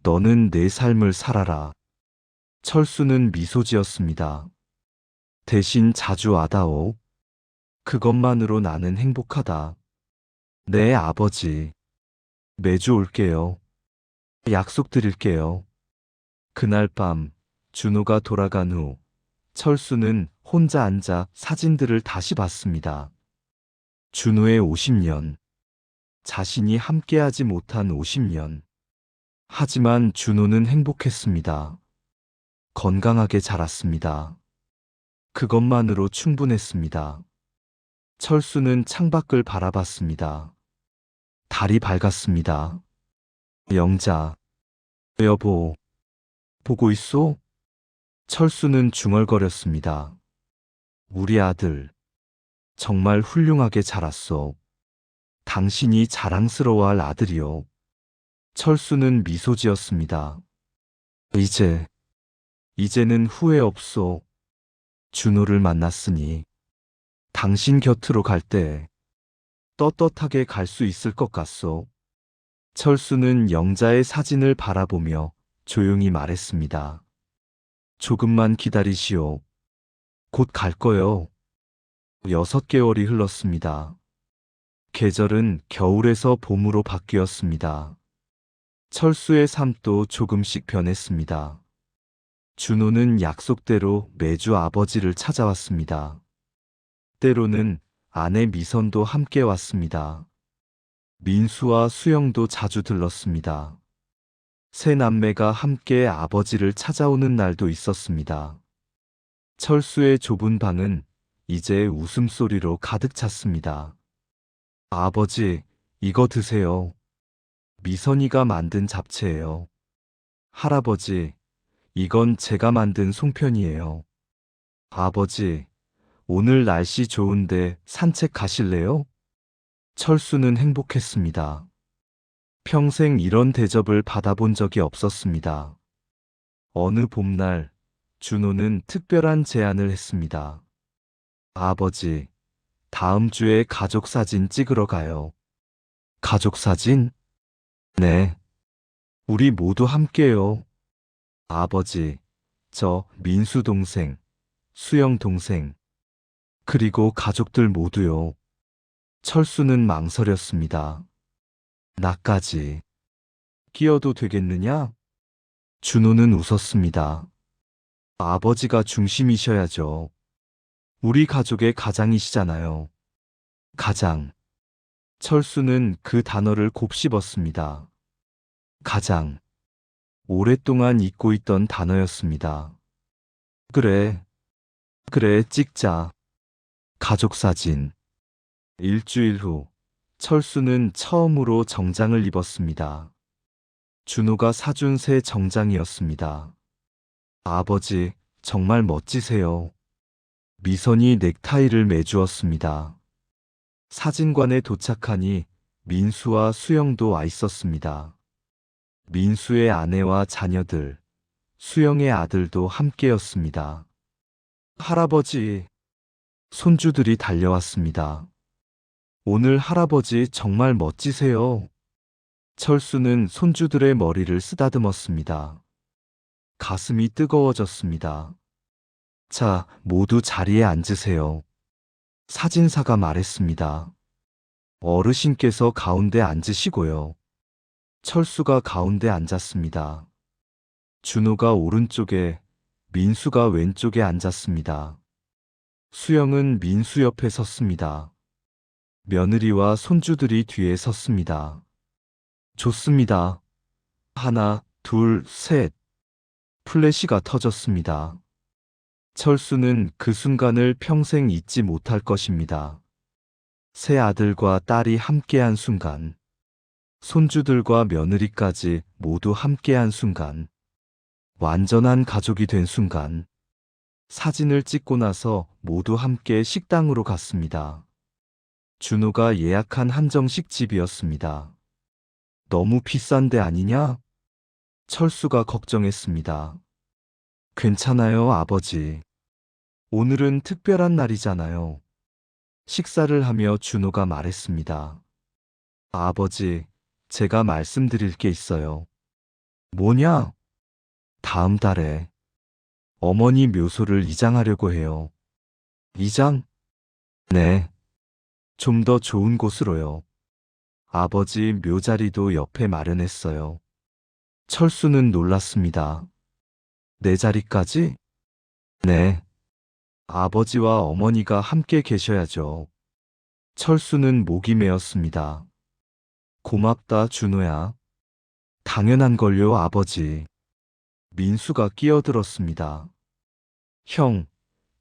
너는 내 삶을 살아라. 철수는 미소 지었습니다. 대신 자주 와다오. 그것만으로 나는 행복하다. 네, 아버지. 매주 올게요. 약속드릴게요. 그날 밤, 준호가 돌아간 후, 철수는 혼자 앉아 사진들을 다시 봤습니다. 준호의 50년. 자신이 함께하지 못한 50년. 하지만 준호는 행복했습니다. 건강하게 자랐습니다. 그것만으로 충분했습니다. 철수는 창밖을 바라봤습니다. 달이 밝았습니다. 영자, 여보, 보고 있소? 철수는 중얼거렸습니다. 우리 아들, 정말 훌륭하게 자랐소. 당신이 자랑스러워할 아들이요. 철수는 미소 지었습니다. 이제는 후회 없소. 준호를 만났으니 당신 곁으로 갈 때 떳떳하게 갈 수 있을 것 같소. 철수는 영자의 사진을 바라보며 조용히 말했습니다. 조금만 기다리시오. 곧 갈 거요. 6개월이 흘렀습니다. 계절은 겨울에서 봄으로 바뀌었습니다. 철수의 삶도 조금씩 변했습니다. 준호는 약속대로 매주 아버지를 찾아왔습니다. 때로는 아내 미선도 함께 왔습니다. 민수와 수영도 자주 들렀습니다. 세 남매가 함께 아버지를 찾아오는 날도 있었습니다. 철수의 좁은 방은 이제 웃음소리로 가득 찼습니다. 아버지, 이거 드세요. 미선이가 만든 잡채예요. 할아버지, 이건 제가 만든 송편이에요. 아버지, 오늘 날씨 좋은데 산책 가실래요? 철수는 행복했습니다. 평생 이런 대접을 받아본 적이 없었습니다. 어느 봄날, 준호는 특별한 제안을 했습니다. 아버지, 다음 주에 가족 사진 찍으러 가요. 가족 사진? 네. 우리 모두 함께요. 아버지, 저 민수 동생, 수영 동생, 그리고 가족들 모두요. 철수는 망설였습니다. 나까지 끼어도 되겠느냐? 준호는 웃었습니다. 아버지가 중심이셔야죠. 우리 가족의 가장이시잖아요. 가장. 철수는 그 단어를 곱씹었습니다. 가장. 오랫동안 잊고 있던 단어였습니다. 그래, 찍자. 가족 사진. 일주일 후, 철수는 처음으로 정장을 입었습니다. 준호가 사준 새 정장이었습니다. 아버지, 정말 멋지세요. 미선이 넥타이를 매주었습니다. 사진관에 도착하니 민수와 수영도 와 있었습니다. 민수의 아내와 자녀들, 수영의 아들도 함께였습니다. 할아버지, 손주들이 달려왔습니다. 오늘 할아버지 정말 멋지세요. 철수는 손주들의 머리를 쓰다듬었습니다. 가슴이 뜨거워졌습니다. 자, 모두 자리에 앉으세요. 사진사가 말했습니다. 어르신께서 가운데 앉으시고요. 철수가 가운데 앉았습니다. 준호가 오른쪽에, 민수가 왼쪽에 앉았습니다. 수영은 민수 옆에 섰습니다. 며느리와 손주들이 뒤에 섰습니다. 좋습니다. 하나, 둘, 셋. 플래시가 터졌습니다. 철수는 그 순간을 평생 잊지 못할 것입니다. 새 아들과 딸이 함께한 순간, 손주들과 며느리까지 모두 함께한 순간, 완전한 가족이 된 순간, 사진을 찍고 나서 모두 함께 식당으로 갔습니다. 준호가 예약한 한정식 집이었습니다. 너무 비싼 데 아니냐? 철수가 걱정했습니다. 괜찮아요, 아버지. 오늘은 특별한 날이잖아요. 식사를 하며 준호가 말했습니다. 아버지, 제가 말씀드릴 게 있어요. 뭐냐? 다음 달에 어머니 묘소를 이장하려고 해요. 이장? 네. 좀 더 좋은 곳으로요. 아버지 묘자리도 옆에 마련했어요. 철수는 놀랐습니다. 내 자리까지? 네. 아버지와 어머니가 함께 계셔야죠. 철수는 목이 메었습니다. 고맙다, 준호야. 당연한 걸요, 아버지. 민수가 끼어들었습니다. 형,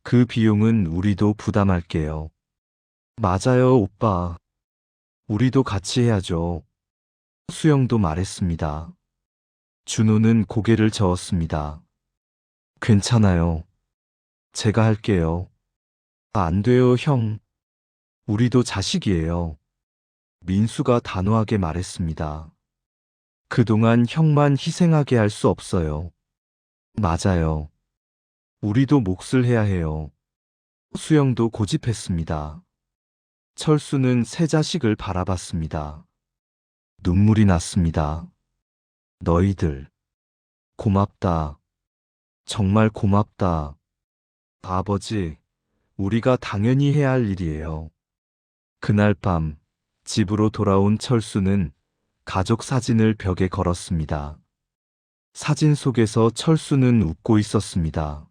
그 비용은 우리도 부담할게요. 맞아요, 오빠. 우리도 같이 해야죠. 수영도 말했습니다. 준호는 고개를 저었습니다. 괜찮아요. 제가 할게요. 안 돼요, 형. 우리도 자식이에요. 민수가 단호하게 말했습니다. 그동안 형만 희생하게 할 수 없어요. 맞아요. 우리도 몫을 해야 해요. 수영도 고집했습니다. 철수는 새 자식을 바라봤습니다. 눈물이 났습니다. 너희들, 고맙다. 정말 고맙다. 아버지, 우리가 당연히 해야 할 일이에요. 그날 밤, 집으로 돌아온 철수는 가족 사진을 벽에 걸었습니다. 사진 속에서 철수는 웃고 있었습니다.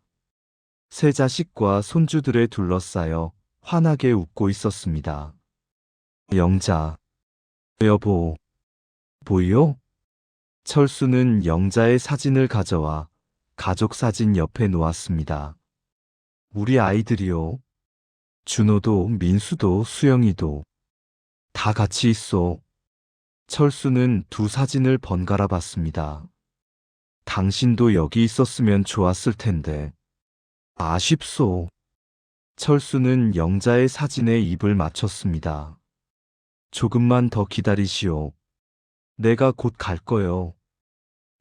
새 자식과 손주들에 둘러싸여 환하게 웃고 있었습니다. 영자, 여보, 보이요? 철수는 영자의 사진을 가져와 가족 사진 옆에 놓았습니다. 우리 아이들이요. 준호도, 민수도, 수영이도 다 같이 있어. 철수는 두 사진을 번갈아 봤습니다. 당신도 여기 있었으면 좋았을 텐데. 아쉽소. 철수는 영자의 사진에 입을 맞췄습니다. 조금만 더 기다리시오. 내가 곧 갈 거요.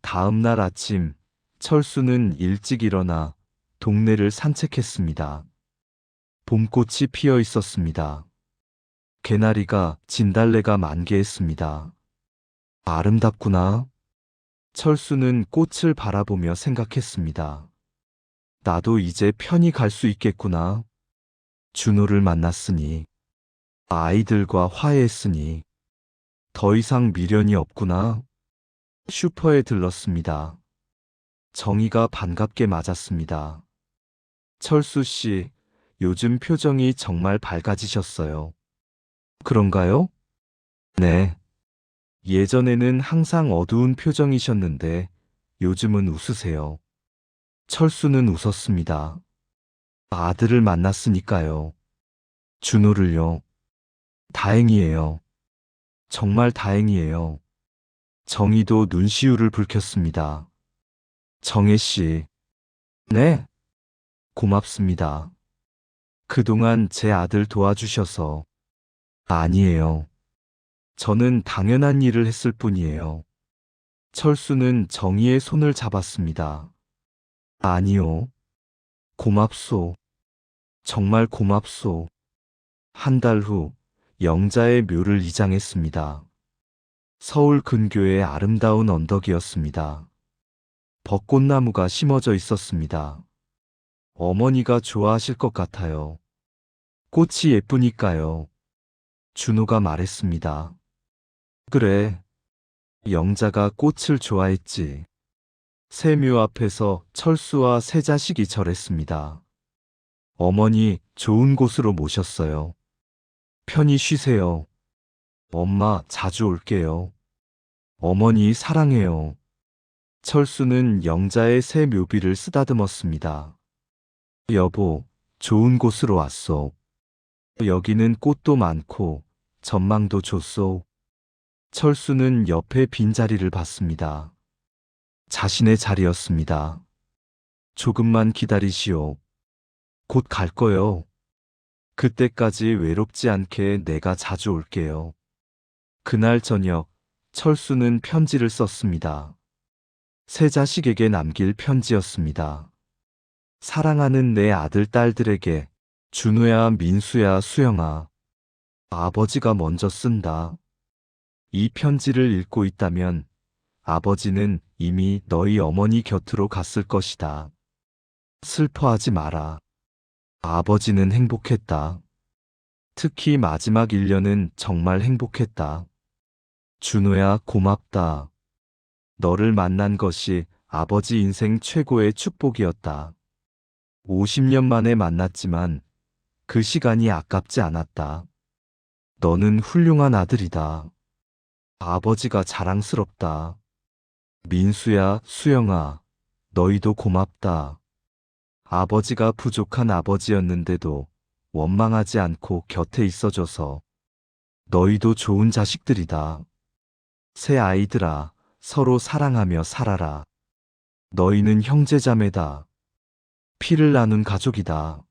다음 날 아침, 철수는 일찍 일어나 동네를 산책했습니다. 봄꽃이 피어 있었습니다. 개나리가, 진달래가 만개했습니다. 아름답구나. 철수는 꽃을 바라보며 생각했습니다. 나도 이제 편히 갈 수 있겠구나. 준호를 만났으니, 아이들과 화해했으니, 더 이상 미련이 없구나. 슈퍼에 들렀습니다. 정희가 반갑게 맞았습니다. 철수 씨, 요즘 표정이 정말 밝아지셨어요. 그런가요? 네. 예전에는 항상 어두운 표정이셨는데 요즘은 웃으세요. 철수는 웃었습니다. 아들을 만났으니까요. 준호를요. 다행이에요. 정말 다행이에요. 정희도 눈시울을 붉혔습니다. 정혜 씨. 네. 고맙습니다. 그동안 제 아들 도와주셔서. 아니에요. 저는 당연한 일을 했을 뿐이에요. 철수는 정희의 손을 잡았습니다. 아니요. 고맙소. 정말 고맙소. 한 달 후 영자의 묘를 이장했습니다. 서울 근교의 아름다운 언덕이었습니다. 벚꽃나무가 심어져 있었습니다. 어머니가 좋아하실 것 같아요. 꽃이 예쁘니까요. 준호가 말했습니다. 그래, 영자가 꽃을 좋아했지. 새묘 앞에서 철수와 새 자식이 절했습니다. 어머니 좋은 곳으로 모셨어요. 편히 쉬세요. 엄마 자주 올게요. 어머니 사랑해요. 철수는 영자의 새 묘비를 쓰다듬었습니다. 여보, 좋은 곳으로 왔소. 여기는 꽃도 많고 전망도 좋소. 철수는 옆에 빈자리를 봤습니다. 자신의 자리였습니다. 조금만 기다리시오. 곧 갈 거요. 그때까지 외롭지 않게 내가 자주 올게요. 그날 저녁, 철수는 편지를 썼습니다. 새 자식에게 남길 편지였습니다. 사랑하는 내 아들, 딸들에게, 준우야, 민수야, 수영아. 아버지가 먼저 쓴다. 이 편지를 읽고 있다면 아버지는 이미 너희 어머니 곁으로 갔을 것이다. 슬퍼하지 마라. 아버지는 행복했다. 특히 마지막 1년은 정말 행복했다. 준호야, 고맙다. 너를 만난 것이 아버지 인생 최고의 축복이었다. 50년 만에 만났지만 그 시간이 아깝지 않았다. 너는 훌륭한 아들이다. 아버지가 자랑스럽다. 민수야, 수영아, 너희도 고맙다. 아버지가 부족한 아버지였는데도 원망하지 않고 곁에 있어줘서 너희도 좋은 자식들이다. 새 아이들아, 서로 사랑하며 살아라. 너희는 형제자매다. 피를 나눈 가족이다.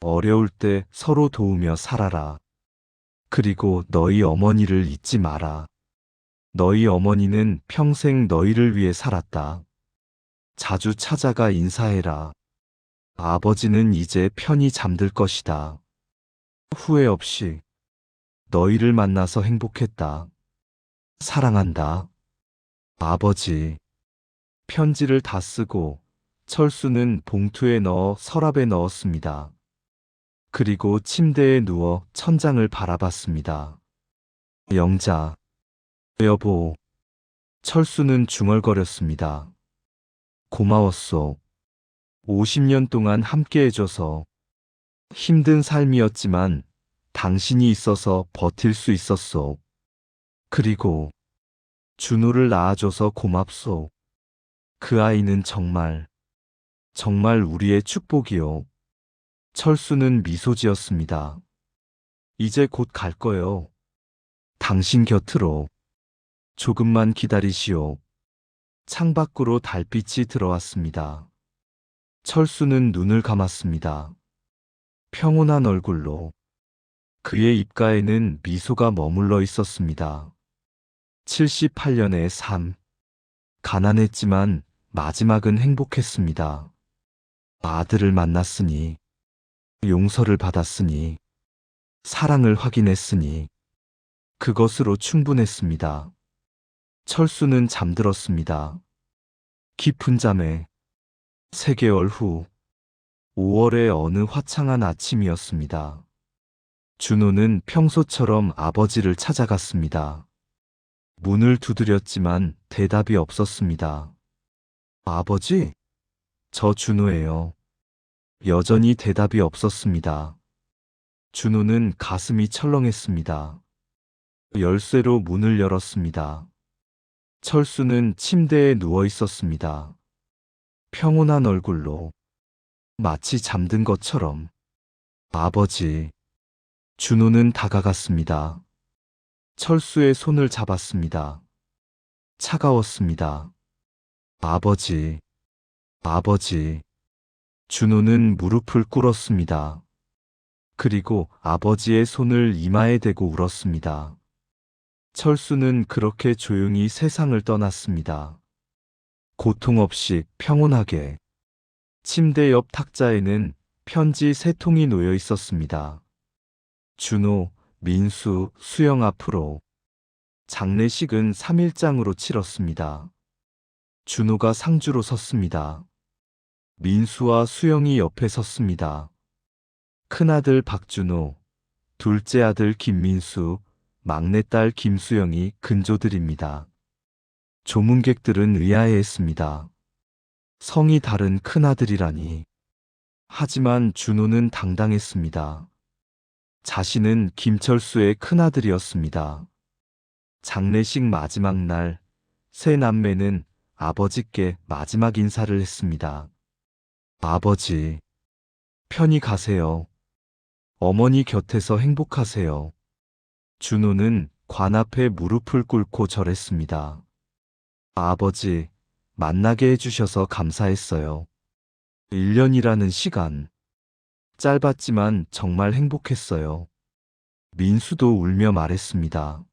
어려울 때 서로 도우며 살아라. 그리고 너희 어머니를 잊지 마라. 너희 어머니는 평생 너희를 위해 살았다. 자주 찾아가 인사해라. 아버지는 이제 편히 잠들 것이다. 후회 없이 너희를 만나서 행복했다. 사랑한다. 아버지. 편지를 다 쓰고 철수는 봉투에 넣어 서랍에 넣었습니다. 그리고 침대에 누워 천장을 바라봤습니다. 영자. 여보. 철수는 중얼거렸습니다. 고마웠소. 50년 동안 함께 해줘서. 힘든 삶이었지만 당신이 있어서 버틸 수 있었소. 그리고 준호를 낳아줘서 고맙소. 그 아이는 정말 우리의 축복이요. 철수는 미소 지었습니다. 이제 곧 갈 거요. 당신 곁으로. 조금만 기다리시오. 창밖으로 달빛이 들어왔습니다. 철수는 눈을 감았습니다. 평온한 얼굴로. 그의 입가에는 미소가 머물러 있었습니다. 78년의 삶. 가난했지만 마지막은 행복했습니다. 아들을 만났으니, 용서를 받았으니, 사랑을 확인했으니, 그것으로 충분했습니다. 철수는 잠들었습니다. 깊은 잠에. 3개월 후 5월의 어느 화창한 아침이었습니다. 준호는 평소처럼 아버지를 찾아갔습니다. 문을 두드렸지만 대답이 없었습니다. 아버지? 저 준호예요. 여전히 대답이 없었습니다. 준호는 가슴이 철렁했습니다. 열쇠로 문을 열었습니다. 철수는 침대에 누워 있었습니다. 평온한 얼굴로. 마치 잠든 것처럼. 아버지. 준호는 다가갔습니다. 철수의 손을 잡았습니다. 차가웠습니다. 아버지. 아버지. 준호는 무릎을 꿇었습니다. 그리고 아버지의 손을 이마에 대고 울었습니다. 철수는 그렇게 조용히 세상을 떠났습니다. 고통 없이 평온하게. 침대 옆 탁자에는 편지 3통이 놓여 있었습니다. 준호, 민수, 수영 앞으로. 장례식은 3일장으로 치렀습니다. 준호가 상주로 섰습니다. 민수와 수영이 옆에 섰습니다. 큰아들 박준호, 둘째 아들 김민수, 막내딸 김수영이 근조들입니다. 조문객들은 의아해했습니다. 성이 다른 큰아들이라니. 하지만 준호는 당당했습니다. 자신은 김철수의 큰아들이었습니다. 장례식 마지막 날, 세 남매는 아버지께 마지막 인사를 했습니다. 아버지, 편히 가세요. 어머니 곁에서 행복하세요. 준호는 관 앞에 무릎을 꿇고 절했습니다. 아버지, 만나게 해주셔서 감사했어요. 1년이라는 시간. 짧았지만 정말 행복했어요. 민수도 울며 말했습니다.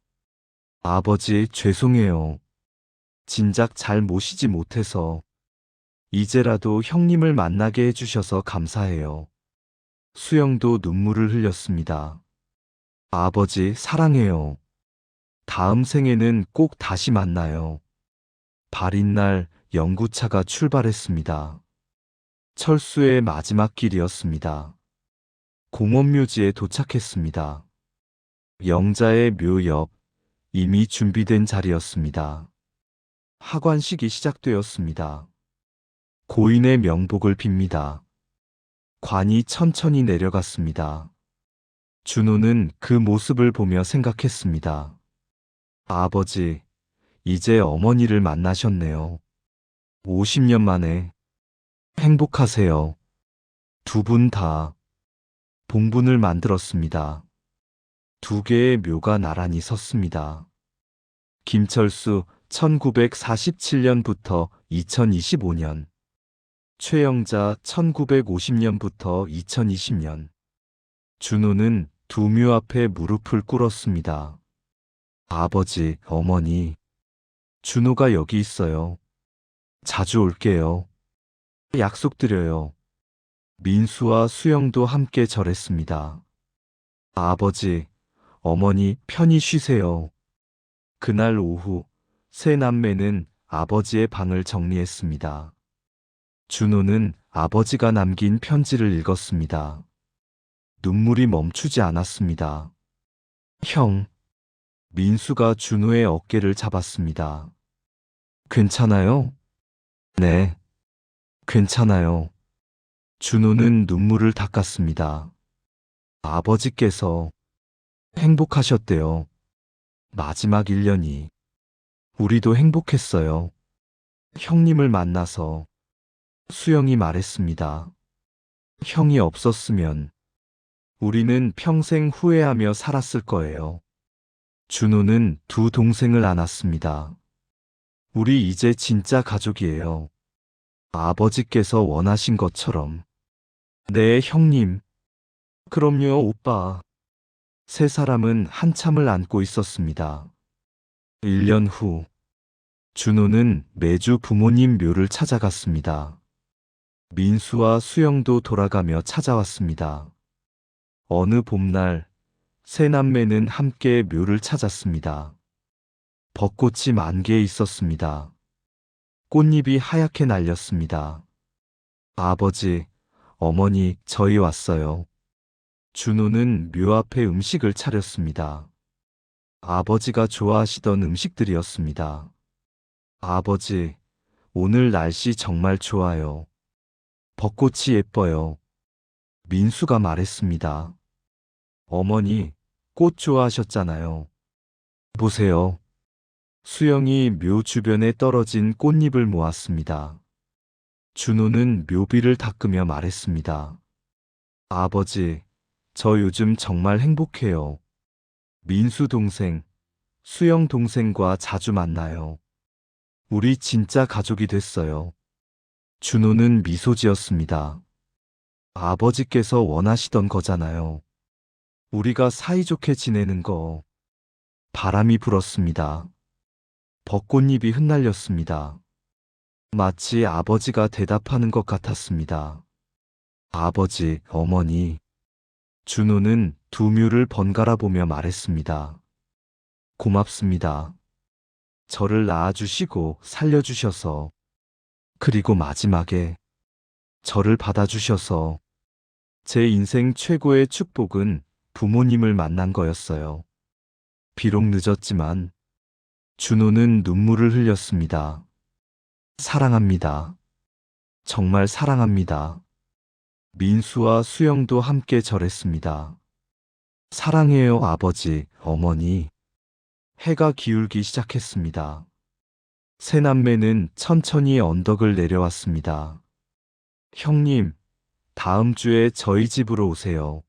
아버지, 죄송해요. 진작 잘 모시지 못해서. 이제라도 형님을 만나게 해주셔서 감사해요. 수영도 눈물을 흘렸습니다. 아버지, 사랑해요. 다음 생에는 꼭 다시 만나요. 발인 날 연구차가 출발했습니다. 철수의 마지막 길이었습니다. 공원묘지에 도착했습니다. 영자의 묘 옆, 이미 준비된 자리였습니다. 하관식이 시작되었습니다. 고인의 명복을 빕니다. 관이 천천히 내려갔습니다. 준호는 그 모습을 보며 생각했습니다. 아버지, 이제 어머니를 만나셨네요. 50년 만에. 행복하세요. 두 분 다. 봉분을 만들었습니다. 두 개의 묘가 나란히 섰습니다. 김철수 1947년부터 2025년. 최영자 1950년부터 2020년. 준호는 두 묘 앞에 무릎을 꿇었습니다. 아버지, 어머니. 준호가 여기 있어요. 자주 올게요. 약속드려요. 민수와 수영도 함께 절했습니다. 아버지, 어머니 편히 쉬세요. 그날 오후, 세 남매는 아버지의 방을 정리했습니다. 준호는 아버지가 남긴 편지를 읽었습니다. 눈물이 멈추지 않았습니다. 형. 민수가 준호의 어깨를 잡았습니다. 괜찮아요? 네. 괜찮아요. 준호는 눈물을 닦았습니다. 아버지께서 행복하셨대요. 마지막 1년이. 우리도 행복했어요. 형님을 만나서. 수영이 말했습니다. 형이 없었으면 우리는 평생 후회하며 살았을 거예요. 준호는 두 동생을 안았습니다. 우리 이제 진짜 가족이에요. 아버지께서 원하신 것처럼. 네, 형님. 그럼요, 오빠. 세 사람은 한참을 안고 있었습니다. 1년 후, 준호는 매주 부모님 묘를 찾아갔습니다. 민수와 수영도 돌아가며 찾아왔습니다. 어느 봄날, 세 남매는 함께 묘를 찾았습니다. 벚꽃이 만개에 있었습니다. 꽃잎이 하얗게 날렸습니다. 아버지, 어머니, 저희 왔어요. 준호는 묘 앞에 음식을 차렸습니다. 아버지가 좋아하시던 음식들이었습니다. 아버지, 오늘 날씨 정말 좋아요. 벚꽃이 예뻐요. 민수가 말했습니다. 어머니, 꽃 좋아하셨잖아요. 보세요. 수영이 묘 주변에 떨어진 꽃잎을 모았습니다. 준호는 묘비를 닦으며 말했습니다. 아버지, 저 요즘 정말 행복해요. 민수 동생, 수영 동생과 자주 만나요. 우리 진짜 가족이 됐어요. 준호는 미소 지었습니다. 아버지께서 원하시던 거잖아요. 우리가 사이좋게 지내는 거. 바람이 불었습니다. 벚꽃잎이 흩날렸습니다. 마치 아버지가 대답하는 것 같았습니다. 아버지, 어머니. 준호는 두 묘를 번갈아 보며 말했습니다. 고맙습니다. 저를 낳아주시고 살려주셔서. 그리고 마지막에 저를 받아주셔서 제 인생 최고의 축복은 부모님을 만난 거였어요. 비록 늦었지만 준호는 눈물을 흘렸습니다. 사랑합니다. 정말 사랑합니다. 민수와 수영도 함께 절했습니다. 사랑해요, 아버지, 어머니. 해가 기울기 시작했습니다. 새 남매는 천천히 언덕을 내려왔습니다. 형님, 다음 주에 저희 집으로 오세요.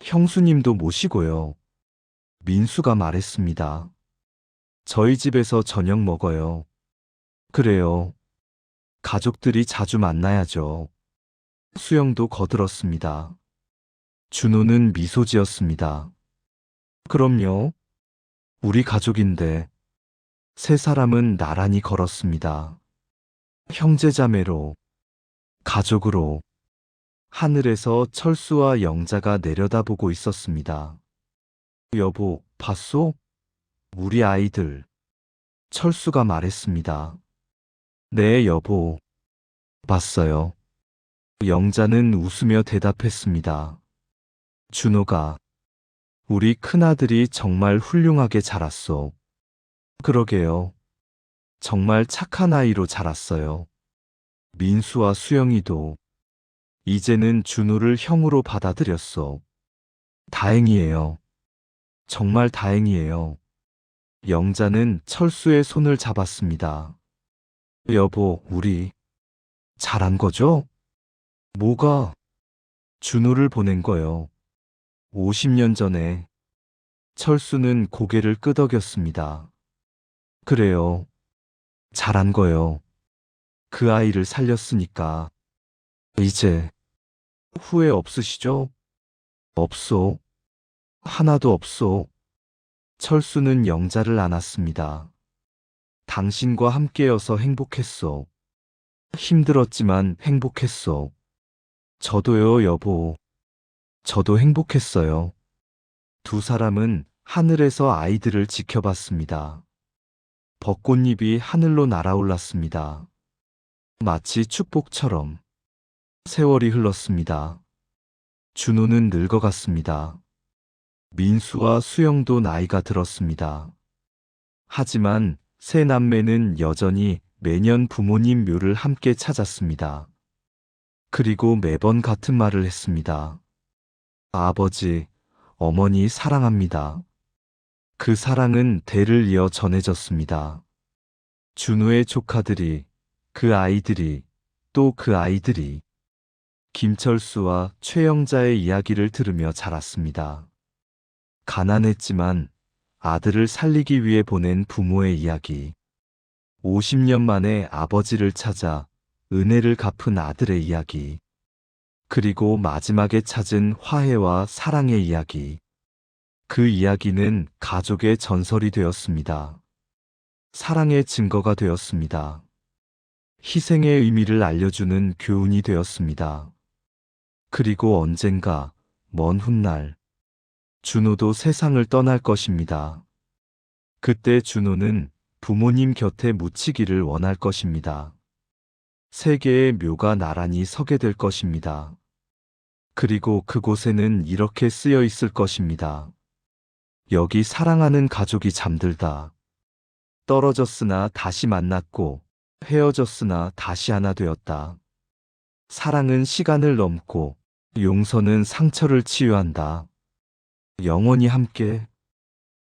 형수님도 모시고요. 민수가 말했습니다. 저희 집에서 저녁 먹어요. 그래요. 가족들이 자주 만나야죠. 수영도 거들었습니다. 준호는 미소 지었습니다. 그럼요. 우리 가족인데. 세 사람은 나란히 걸었습니다. 형제자매로, 가족으로. 하늘에서 철수와 영자가 내려다보고 있었습니다. 여보, 봤소? 우리 아이들. 철수가 말했습니다. 네, 여보. 봤어요. 영자는 웃으며 대답했습니다. 준호가, 우리 큰아들이 정말 훌륭하게 자랐소. 그러게요. 정말 착한 아이로 자랐어요. 민수와 수영이도 이제는 준호를 형으로 받아들였소. 다행이에요. 정말 다행이에요. 영자는 철수의 손을 잡았습니다. 여보, 우리 잘한 거죠? 뭐가? 준호를 보낸 거요. 50년 전에. 철수는 고개를 끄덕였습니다. 그래요. 잘한 거요. 그 아이를 살렸으니까. 이제 후회 없으시죠? 없소. 하나도 없소. 철수는 영자를 안았습니다. 당신과 함께여서 행복했소. 힘들었지만 행복했소. 저도요, 여보. 저도 행복했어요. 두 사람은 하늘에서 아이들을 지켜봤습니다. 벚꽃잎이 하늘로 날아올랐습니다. 마치 축복처럼. 세월이 흘렀습니다. 준호는 늙어갔습니다. 민수와 수영도 나이가 들었습니다. 하지만 세 남매는 여전히 매년 부모님 묘를 함께 찾았습니다. 그리고 매번 같은 말을 했습니다. 아버지, 어머니 사랑합니다. 그 사랑은 대를 이어 전해졌습니다. 준호의 조카들이, 그 아이들이, 또 그 아이들이 김철수와 최영자의 이야기를 들으며 자랐습니다. 가난했지만 아들을 살리기 위해 보낸 부모의 이야기. 50년 만에 아버지를 찾아 은혜를 갚은 아들의 이야기. 그리고 마지막에 찾은 화해와 사랑의 이야기. 그 이야기는 가족의 전설이 되었습니다. 사랑의 증거가 되었습니다. 희생의 의미를 알려주는 교훈이 되었습니다. 그리고 언젠가 먼 훗날 준호도 세상을 떠날 것입니다. 그때 준호는 부모님 곁에 묻히기를 원할 것입니다. 세 개의 묘가 나란히 서게 될 것입니다. 그리고 그곳에는 이렇게 쓰여 있을 것입니다. 여기 사랑하는 가족이 잠들다. 떨어졌으나 다시 만났고 헤어졌으나 다시 하나 되었다. 사랑은 시간을 넘고 용서는 상처를 치유한다. 영원히 함께.